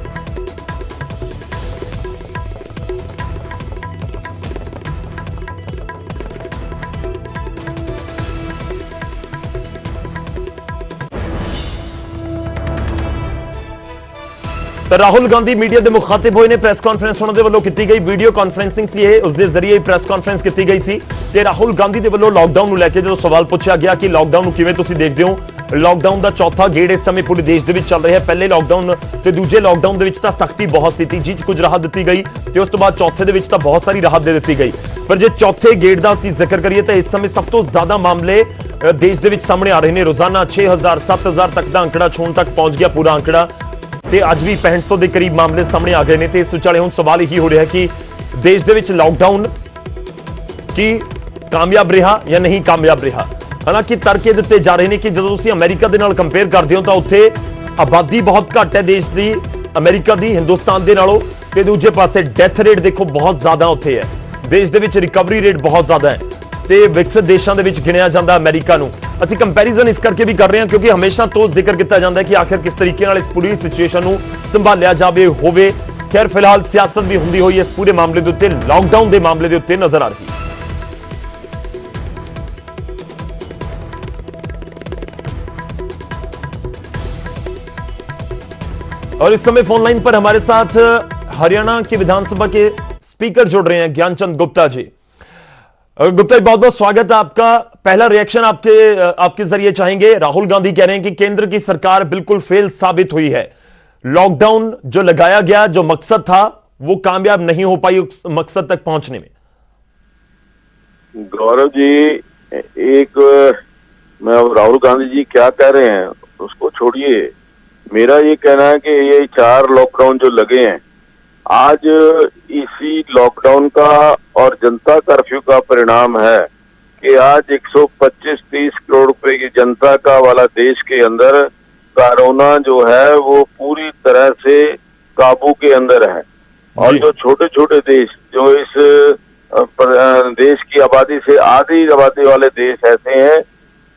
राहुल गांधी मीडिया के मुखातिब होए ने। प्रेस कॉन्फ्रेंस उन्होंने वालों की गई वीडियो कॉन्फ्रेंसिंग सी है, उसके जरिए प्रेस कॉन्फ्रेंस की गई सी ते राहुल गांधी के वालों लॉकडाउन को लैके जो सवाल पूछा गया कि लॉकडाउन किवें तुसीं देखदे हो। लॉकडाउन का चौथा गेड़ इस समय पूरे देश के चल रहा है। पहले लॉकडाउन ते दूजे लॉकडाउन के विच तां सख्ती बहुत सी थी, जिस कुछ राहत दी गई ते उस तो बाद चौथे दे विच तां बहुत सारी राहत दे दी गई। पर जे चौथे गेड़ का असीं जिक्र करिए तो इस समय सब तो ज्यादा मामले देश के सामने आ रहे हैं। रोजाना 6000 7000 तक का आंकड़ा छूण तक पहुंच गया पूरा आंकड़ा ਤੇ ਅੱਜ ਵੀ 6500 ਦੇ ਕਰੀਬ ਮਾਮਲੇ ਸਾਹਮਣੇ ਆ ਗਏ ਨੇ। ਤੇ ਇਸ ਵਿਚਾਲੇ ਹੁਣ ਸਵਾਲ ਇਹੀ ਹੋ ਰਿਹਾ ਕਿ ਦੇਸ਼ ਦੇ ਵਿੱਚ ਲਾਕਡਾਊਨ ਕੀ ਕਾਮਯਾਬ ਰਿਹਾ ਜਾਂ ਨਹੀਂ ਕਾਮਯਾਬ ਰਿਹਾ। ਹਾਲਾਂਕਿ ਤਰਕੇ ਦਿੱਤੇ ਜਾ ਰਹੇ ਨੇ ਕਿ ਜਦੋਂ ਤੁਸੀਂ ਅਮਰੀਕਾ ਦੇ ਨਾਲ ਕੰਪੇਅਰ ਕਰਦੇ ਹੋ ਤਾਂ ਉੱਥੇ ਆਬਾਦੀ ਬਹੁਤ ਘੱਟ ਹੈ ਦੇਸ਼ ਦੀ, ਅਮਰੀਕਾ ਦੀ, ਹਿੰਦੁਸਤਾਨ ਦੇ ਨਾਲੋਂ। ਤੇ ਦੂਜੇ ਪਾਸੇ ਡੈਥ ਰੇਟ ਦੇਖੋ ਬਹੁਤ ਜ਼ਿਆਦਾ ਉੱਥੇ ਹੈ। ਦੇਸ਼ ਦੇ ਵਿੱਚ ਰਿਕਵਰੀ ਰੇਟ ਬਹੁਤ ਜ਼ਿਆਦਾ ਹੈ ਤੇ ਵਿਕਸਿਤ ਦੇਸ਼ਾਂ ਦੇ ਵਿੱਚ ਗਿਣਿਆ ਜਾਂਦਾ ਅਮਰੀਕਾ ਨੂੰ। ਅਸੀਂ ਕੰਪੈਰੀਜ਼ਨ ਇਸ ਕਰਕੇ ਵੀ ਕਰ ਰਹੇ ਹਾਂ ਕਿਉਂਕਿ ਹਮੇਸ਼ਾ ਤੋਂ ਜ਼ਿਕਰ ਕੀਤਾ ਜਾਂਦਾ ਹੈ ਕਿ ਆਖਿਰ ਕਿਸ ਤਰੀਕੇ ਨਾਲ ਇਸ ਪੂਰੀ ਸਿਚੁਏਸ਼ਨ ਨੂੰ ਸੰਭਾਲਿਆ ਜਾਵੇ ਹੋਵੇ। ਖੈਰ ਫਿਲਹਾਲ ਸਿਆਸਤ ਵੀ ਹੁੰਦੀ ਹੋਈ ਇਸ ਪੂਰੇ ਮਾਮਲੇ ਦੇ ਉੱਤੇ, ਲਾਕਡਾਊਨ ਦੇ ਮਾਮਲੇ ਦੇ ਉੱਤੇ ਨਜ਼ਰ ਆ ਰਹੀ ਹੈ। और इस समय फोन लाइन पर हमारे साथ हरियाणा की विधानसभा के स्पीकर जुड़ रहे हैं, ज्ञानचंद गुप्ता जी। गुप्ता जी बहुत बहुत स्वागत है आपका। पहला रिएक्शन आपके जरिए चाहेंगे। राहुल गांधी कह रहे हैं कि केंद्र की सरकार बिल्कुल फेल साबित हुई है। लॉकडाउन जो लगाया गया, जो मकसद था, वो कामयाब नहीं हो पाई उस मकसद तक पहुंचने में। गौरव जी, एक मैं राहुल गांधी जी क्या कह रहे हैं उसको छोड़िए, मेरा ये कहना है कि ये 4 लॉकडाउन जो लगे हैं, आज इसी लॉकडाउन का और जनता कर्फ्यू का परिणाम है कि आज 125-30 करोड़ रुपए की जनता का वाला देश के अंदर कोरोना जो है वो पूरी तरह से काबू के अंदर है। और जो छोटे छोटे देश जो इस देश की आबादी से आधी आबादी वाले देश ऐसे हैं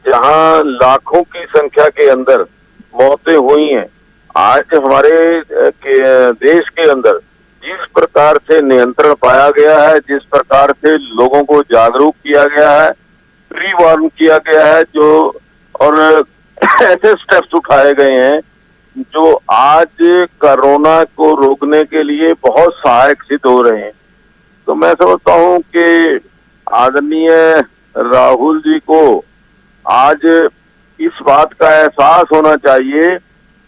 जहां लाखों की संख्या के अंदर मौतें हुई हैं। आज हमारे देश के अंदर जिस प्रकार से नियंत्रण पाया गया है, जिस प्रकार से लोगों को जागरूक किया गया है, प्री वार्न किया गया है, जो और ऐसे स्टेप्स उठाए गए हैं जो आज कोरोना को रोकने के लिए बहुत सहायक सिद्ध हो रहे हैं। तो मैं समझता हूं कि आदरणीय राहुल जी को आज इस बात का एहसास होना चाहिए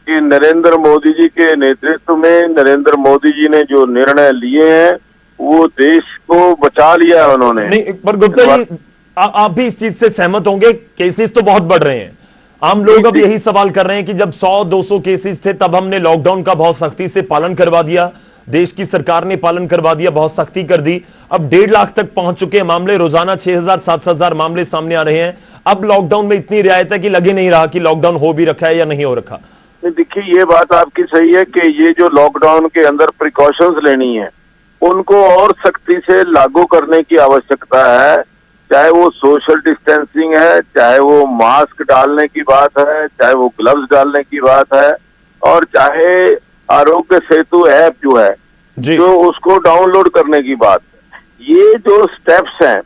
कि नरेंद्र मोदी जी के नेतृत्व में नरेंद्र मोदी जी ने जो निर्णय लिए हैं वो देश को बचा लिया है उन्होंने। नहीं, पर गुप्ता जी आप भी इस चीज से सहमत होंगे, केसेस तो बहुत बढ़ रहे हैं। आम लोग अब यही सवाल कर रहे हैं कि जब 100-200 केसेस थे तब हमने लॉकडाउन का बहुत सख्ती से पालन करवा दिया, देश की सरकार ने पालन करवा दिया, बहुत सख्ती कर दी। अब 1.5 लाख तक पहुंच चुके हैं मामले, रोजाना 6000-7000 मामले सामने आ रहे हैं। अब लॉकडाउन में इतनी रियायत है कि लगे नहीं रहा कि लॉकडाउन हो भी रखा है या नहीं हो रखा। देखिए, ये बात आपकी सही है कि ये जो लॉकडाउन के अंदर प्रिकॉशंस लेनी है उनको और सख्ती से लागू करने की आवश्यकता है। चाहे वो सोशल डिस्टेंसिंग है, चाहे वो मास्क डालने की बात है, चाहे वो ग्लव्स डालने की बात है, और चाहे आरोग्य सेतु ऐप जो है जो उसको डाउनलोड करने की बात है। ये जो स्टेप्स हैं,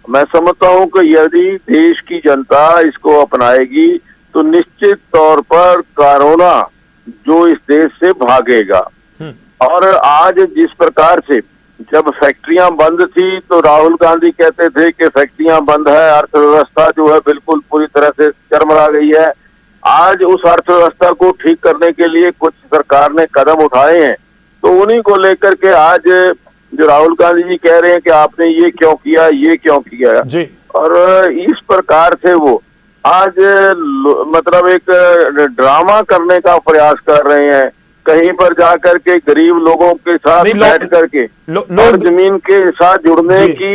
मैं समझता हूं कि यदि देश की जनता इसको अपनाएगी तो निश्चित तौर पर कोरोना जो इस देश से भागेगा। और आज जिस प्रकार से जब फैक्ट्रियां बंद थी तो राहुल गांधी कहते थे कि फैक्ट्रियां बंद है, अर्थव्यवस्था जो है बिल्कुल पूरी तरह से चरमरा गई है। आज उस अर्थव्यवस्था को ठीक करने के लिए कुछ सरकार ने कदम उठाए हैं, तो उन्हीं को लेकर के आज जो राहुल गांधी जी कह रहे हैं कि आपने ये क्यों किया, ये क्यों किया जी। और इस प्रकार से वो आज मतलब एक ड्रामा करने का प्रयास कर रहे हैं, कहीं पर जाकर के गरीब लोगों के साथ बैठ करके और जमीन के साथ जुड़ने की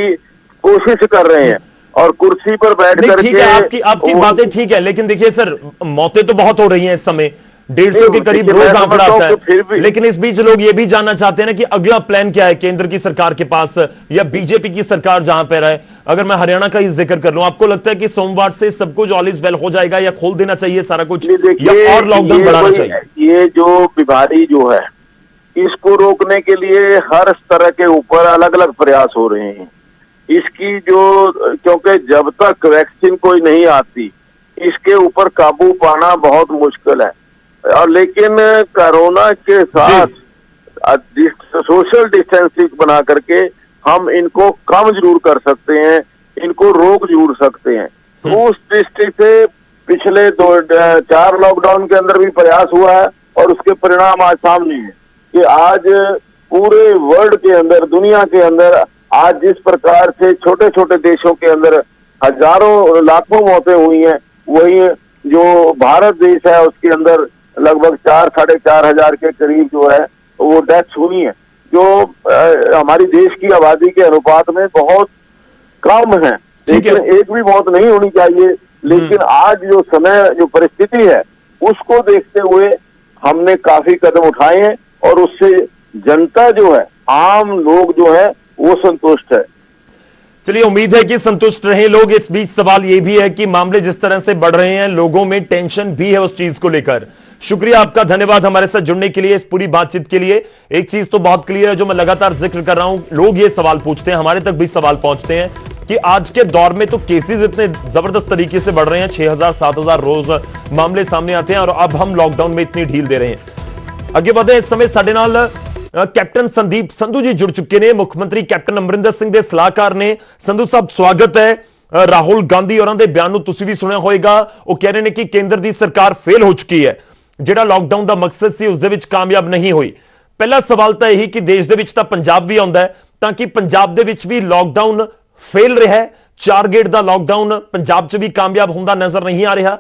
कोशिश कर रहे हैं और कुर्सी पर बैठ नहीं, ठीक है, करके आपकी बातें ठीक है, लेकिन देखिए सर, मौतें तो बहुत हो रही हैं इस समय, 150 के करीब रोज आंकड़ा आता है, लेकिन इस बीच लोग ये भी जानना चाहते हैं ना कि अगला प्लान क्या है केंद्र की सरकार के पास या बीजेपी की सरकार जहां पे रहे। अगर मैं हरियाणा का ही जिक्र कर लूं, आपको लगता है कि सोमवार से सब कुछ ऑल इज वेल हो जाएगा या खोल देना चाहिए सारा कुछ या और लॉकडाउन बढ़ाना चाहिए? ये जो बीमारी जो है इसको रोकने के लिए हर तरह के ऊपर अलग अलग प्रयास हो रहे हैं। इसकी जो, क्योंकि जब तक वैक्सीन कोई नहीं आती इसके ऊपर काबू पाना बहुत मुश्किल है, और लेकिन कोरोना के साथ सोशल डिस्टेंसिंग बना करके हम इनको कम जरूर कर सकते हैं, इनको रोक जरूर सकते हैं। तो उस दृष्टि से पिछले 4 लॉकडाउन के अंदर भी प्रयास हुआ है और उसके परिणाम आज सामने हैं कि आज पूरे वर्ल्ड के अंदर, दुनिया के अंदर आज जिस प्रकार से छोटे छोटे देशों के अंदर हजारों लाखों मौतें हुई हैं, वही जो भारत देश है उसके अंदर लगभग 4-4.5 हजार के करीब जो है वो डेथ्स हुई हैं, जो हमारी देश की आबादी के अनुपात में बहुत कम है। लेकिन एक भी मौत नहीं होनी चाहिए, लेकिन आज जो समय, जो परिस्थिति है उसको देखते हुए हमने काफी कदम उठाए हैं और उससे जनता जो है, आम लोग जो है वो संतुष्ट है। चलिए, उम्मीद है कि संतुष्ट रहे लोग। इस बीच सवाल यह भी है कि मामले जिस तरह से बढ़ रहे हैं, लोगों में टेंशन भी है उस चीज को लेकर। शुक्रिया आपका, धन्यवाद हमारे साथ जुड़ने के लिए, इस पूरी बातचीत के लिए। एक चीज तो बहुत क्लियर है जो मैं लगातार जिक्र कर रहा हूं, लोग ये सवाल पूछते हैं, हमारे तक भी सवाल पहुंचते हैं कि आज के दौर में तो केसेस इतने जबरदस्त तरीके से बढ़ रहे हैं, 6,000-7,000 रोज मामले सामने आते हैं और अब हम लॉकडाउन में इतनी ढील दे रहे हैं। अगे बढ़े, इस समय साडे नाल कैप्टन संदीप संधू जी जुड़ चुके ने, मुख्यमंत्री कैप्टन अमरिंदर सिंह ਦੇ ਸਲਾਹਕਾਰ ਨੇ। ਸੰਧੂ ਸਾਹਿਬ, ਸਵਾਗਤ ਹੈ। ਰਾਹੁਲ ਗਾਂਧੀ ਹੋਰਾਂ ਦੇ ਬਿਆਨ ਨੂੰ ਤੁਸੀਂ ਵੀ ਸੁਣਿਆ ਹੋਵੇਗਾ, ਉਹ ਕਹਿ ਰਹੇ ਨੇ ਕਿ ਕੇਂਦਰ ਦੀ ਸਰਕਾਰ ਫੇਲ ਹੋ ਚੁੱਕੀ ਹੈ, ਜਿਹੜਾ ਲਾਕਡਾਊਨ ਦਾ ਮਕਸਦ ਸੀ ਉਸ ਦੇ ਵਿੱਚ ਕਾਮਯਾਬ ਨਹੀਂ ਹੋਈ। ਪਹਿਲਾ ਸਵਾਲ ਤਾਂ ਇਹੀ ਕਿ ਦੇਸ਼ ਦੇ ਵਿੱਚ ਤਾਂ ਪੰਜਾਬ ਵੀ ਆਉਂਦਾ ਹੈ, ਤਾਂ ਕਿ ਪੰਜਾਬ ਦੇ ਵਿੱਚ ਵੀ ਲਾਕਡਾਊਨ ਫੇਲ ਰਿਹਾ ਹੈ, 4 ਗੇੜ ਦਾ ਲਾਕਡਾਊਨ ਪੰਜਾਬ 'ਚ ਵੀ ਕਾਮਯਾਬ ਹੁੰਦਾ ਨਜ਼ਰ ਨਹੀਂ ਆ ਰਿਹਾ?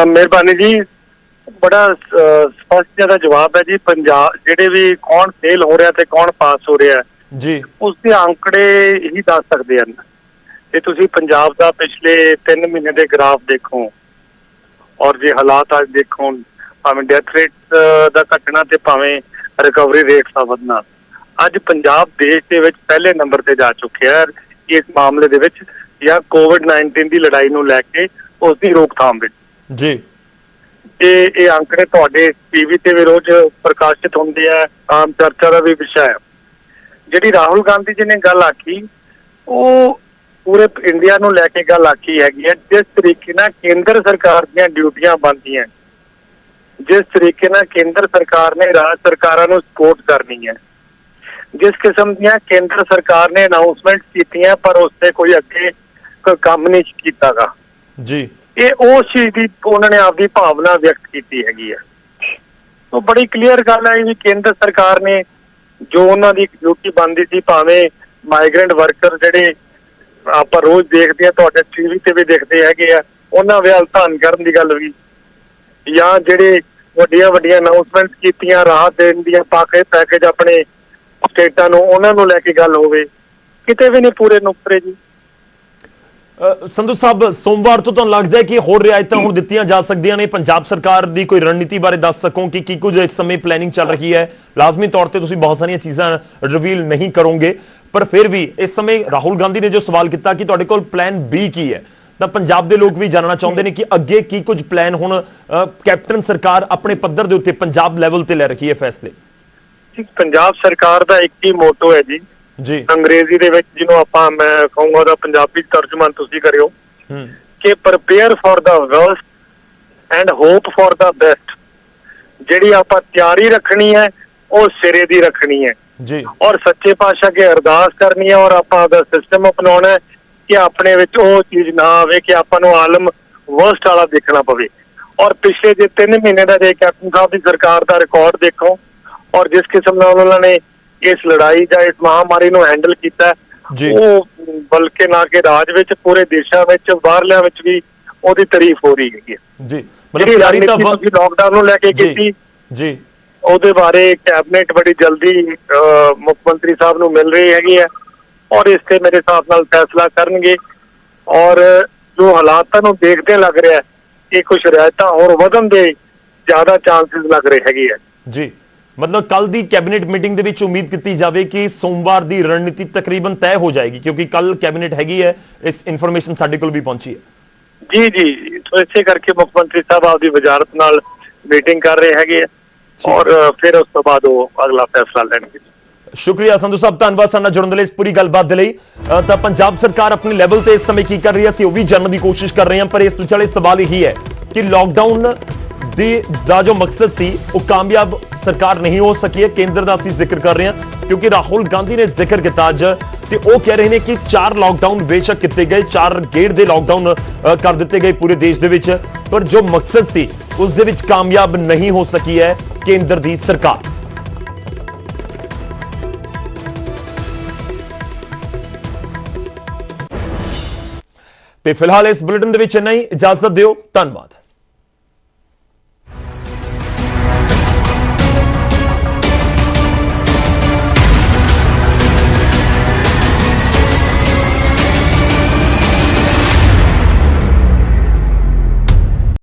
ਮਿਹਰਬਾਨੀ ਜੀ, बड़ा स्पष्ट जिहदा जवाब है जी। पंजाब जेडे भी कौन फेल हो रहा है कौन पास हो रहा है जी, उसके आंकड़े ही दस सकते हैं। जे तुसीं पंजाब दा पिछले 3 महीने दे ग्राफ देखो और जे हालात अज देखो, भावें डेथ रेट दा घटना ते भावें रिकवरी रेट दा वधना, अज पंजाब देश दे विच पहले नंबर ते जा चुके है इस मामले दे विच, या कोविड-19 की लड़ाई नूं लैके उसकी रोकथाम विच जी। ये आंकड़े तुहाडे टीवी ते भी रोज प्रकाशित होंदे है, आम चर्चा का भी विषय है। जिहड़ी राहुल गांधी जी ने गल आखी, वो पूरे इंडिया नूं लैके गल आखी हैगी है। जिस तरीके नाल केंद्र सरकार दीयां ड्यूटियां बनदियां, जिस तरीके नाल केंद्र सरकार ने राज्य सरकारां नूं सपोर्ट करनी है, जिस किस्म दीयां केंद्र सरकार ने अनाउंसमेंट कीतियां पर उसते कोई अगे कोई काम नहीं कीतागा जी, ये उस चीज की उन्होंने आपकी भावना व्यक्त की हैगी है। तो बड़ी क्लीयर गल है कि केंद्र सरकार ने जो उन्होंने ड्यूटी बनती थी, भावें माइग्रेंट वर्कर जेडे आप रोज देखते हैं, तुहाडे टीवी ते भी देखते हैं, उन्होंने वल धन करन दी गल हुई, या जेडे वड्डियां वड्डियां अनाउंसमेंट कीतियां राहत देण दी पैकेज अपने स्टेटां नूं, उन्हां नूं लैके गल होवे, किते भी नहीं पूरे नुकरे जी। ਸੰਧੂ ਸਾਹਿਬ, ਸੋਮਵਾਰ ਤੋਂ ਤੁਹਾਨੂੰ ਲੱਗਦਾ ਹੈ ਕਿ ਹੋਰ ਰਿਆਇਤਾਂ ਹੁਣ ਦਿੱਤੀਆਂ ਜਾ ਸਕਦੀਆਂ ਨੇ? ਪੰਜਾਬ ਸਰਕਾਰ ਦੀ ਕੋਈ ਰਣਨੀਤੀ ਬਾਰੇ ਦੱਸ ਸਕੋ ਕਿ ਕੀ ਕੁਝ ਇਸ ਸਮੇਂ ਪਲੈਨਿੰਗ ਚੱਲ ਰਹੀ ਹੈ? ਲਾਜ਼ਮੀ ਤੌਰ ਤੇ ਤੁਸੀਂ ਬਹੁਤ ਸਾਰੀਆਂ ਚੀਜ਼ਾਂ ਰਿਵੀਲ ਨਹੀਂ ਕਰੋਗੇ, ਪਰ ਫਿਰ ਵੀ ਇਸ ਸਮੇਂ ਰਾਹੁਲ ਗਾਂਧੀ ਨੇ ਜੋ ਸਵਾਲ ਕੀਤਾ ਕਿ ਤੁਹਾਡੇ ਕੋਲ ਪਲਾਨ ਬੀ ਕੀ ਹੈ, ਤਾਂ ਪੰਜਾਬ ਦੇ ਲੋਕ ਵੀ ਜਾਣਨਾ ਚਾਹੁੰਦੇ ਨੇ ਕਿ ਅੱਗੇ ਕੀ ਕੁਝ ਪਲਾਨ ਹੁਣ ਕੈਪਟਨ ਸਰਕਾਰ ਆਪਣੇ ਪੱਧਰ ਦੇ ਉੱਤੇ ਪੰਜਾਬ ਲੈਵਲ ਤੇ ਲੈ ਰਹੀ ਹੈ ਫੈਸਲੇ? ਪੰਜਾਬ ਸਰਕਾਰ ਦਾ ਇੱਕ ਹੀ ਮੋਟੋ ਹੈ ਜੀ, अंग्रेजी दे विच जिन्हों आपां मैं कहूंगा दा पंजाबी तर्जमान तुसीं करियो कि prepare for the worst and hope for the best. जिहड़ी आपां तैयारी रखनी है वो सिरे दी रखनी है जी, और सच्चे पातशाह के अरदास करनी है और आपां दा सिस्टम अपनाउणा है कि अपने विच वो चीज ना आवे कि आपां नूं आलम वर्स्ट वाला देखना पवे। और पिछले जे 3 महीने दा जे कैप्टन साहब दी सरकार दा रिकॉर्ड देखो और जिस किस्म नाल उन्होंने इस लड़ाई या इस महामारी नूं हैंडल कीता, वो बल्कि ना कि राज विच पूरे देशां विच बाहरलियां विच भी ओहदी तारीफ हो रही है जी। मतलब लॉकडाउन नूं लैके कीती जी, ओहदे बारे कैबिनेट बड़ी जल्दी मुख्यमंत्री साहब नूं मिल रही हैगी है ਔਰ ਇਸ ਤੇ ਮੇਰੇ ਹਿਸਾਬ ਨਾਲ ਫੈਸਲਾ ਕਰਨਗੇ। ਔਰ ਜੋ ਹਾਲਾਤਾਂ ਨੂੰ ਦੇਖਦੇ ਲੱਗ ਰਿਹਾ ਕਿ ਕੁਝ ਰਿਆਇਤਾਂ ਹੋਰ ਵਧਣ ਦੇ ਜ਼ਿਆਦਾ ਚਾਂਸਸ ਲੱਗ ਰਹੇ ਹੈਗੇ ਆ ਜੀ। ਮਤਲਬ ਕੱਲ ਦੀ ਕੈਬਨਿਟ ਮੀਟਿੰਗ ਦੇ ਵਿੱਚ ਉਮੀਦ ਕੀਤੀ ਜਾਵੇ ਕਿ ਸੋਮਵਾਰ ਦੀ ਰਣਨੀਤੀ ਤਕਰੀਬਨ ਤੈਅ ਹੋ ਜਾਏਗੀ, ਕਿਉਂਕਿ ਕੱਲ ਕੈਬਨਿਟ ਹੈਗੀ ਹੈ, ਇਸ ਇਨਫੋਰਮੇਸ਼ਨ ਸਾਡੇ ਕੋਲ ਵੀ ਪਹੁੰਚੀ ਹੈ। ਜੀ ਸੋ ਇਸੇ ਕਰਕੇ ਮੁੱਖ ਮੰਤਰੀ ਸਾਹਿਬ ਆਪਦੀ ਵਜ਼ਾਰਤ ਨਾਲ ਮੀਟਿੰਗ ਕਰ ਰਹੇ ਹੈਗੇ ਆ ਔਰ ਫਿਰ ਉਸ ਤੋਂ ਬਾਅਦ ਉਹ ਅਗਲਾ ਫੈਸਲਾ ਲੈਣਗੇ। ਸ਼ੁਕਰੀਆ ਸੰਧੂ ਸਾਹਿਬ, ਧੰਨਵਾਦ ਸਾਡੇ ਨਾਲ ਜੁੜਨ ਦੇ ਲਈ, ਇਸ ਪੂਰੀ ਗੱਲਬਾਤ ਦੇ ਲਈ। ਤਾਂ ਪੰਜਾਬ ਸਰਕਾਰ ਆਪਣੇ ਲੈਵਲ ਤੇ ਇਸ ਸਮੇਂ ਕੀ ਕਰ ਰਹੀ ਹੈ ਅਸੀਂ ਉਹ ਵੀ ਜਾਣਨ ਦੀ ਕੋਸ਼ਿਸ਼ ਕਰ ਰਹੇ ਹਾਂ, ਪਰ ਇਸ ਵਿਚਾਲੇ ਸਵਾਲ ਇਹੀ ਹੈ ਕਿ ਲਾਕਡਾਊਨ ਦਾ ਜੋ ਮਕਸਦ ਸੀ ਉਹ ਕਾਮਯਾਬ ਸਰਕਾਰ ਨਹੀਂ ਹੋ ਸਕੀ ਹੈ। ਕੇਂਦਰ ਦਾ ਅਸੀਂ ਜ਼ਿਕਰ ਕਰ ਰਹੇ ਹਾਂ ਕਿਉਂਕਿ ਰਾਹੁਲ ਗਾਂਧੀ ਨੇ ਜ਼ਿਕਰ ਕੀਤਾ ਅੱਜ, ਤੇ ਉਹ ਕਹਿ ਰਹੇ ਨੇ ਕਿ 4 ਲਾਕਡਾਊਨ ਬੇਸ਼ੱਕ ਕੀਤੇ ਗਏ, 4 ਗੇੜ ਦੇ ਲਾਕਡਾਊਨ ਕਰ ਦਿੱਤੇ ਗਏ ਪੂਰੇ ਦੇਸ਼ ਦੇ ਵਿੱਚ, ਪਰ ਜੋ ਮਕਸਦ ਸੀ ਉਸ ਦੇ ਵਿੱਚ ਕਾਮਯਾਬ ਨਹੀਂ ਹੋ ਸਕੀ ਹੈ ਕੇਂਦਰ ਦੀ ਸਰਕਾਰ। ਤੇ ਫਿਲਹਾਲ ਇਸ ਬੁਲੇਟਿਨ ਦੇ ਵਿੱਚ ਇੰਨਾ ਹੀ, ਇਜਾਜ਼ਤ ਦਿਓ, ਧੰਨਵਾਦ।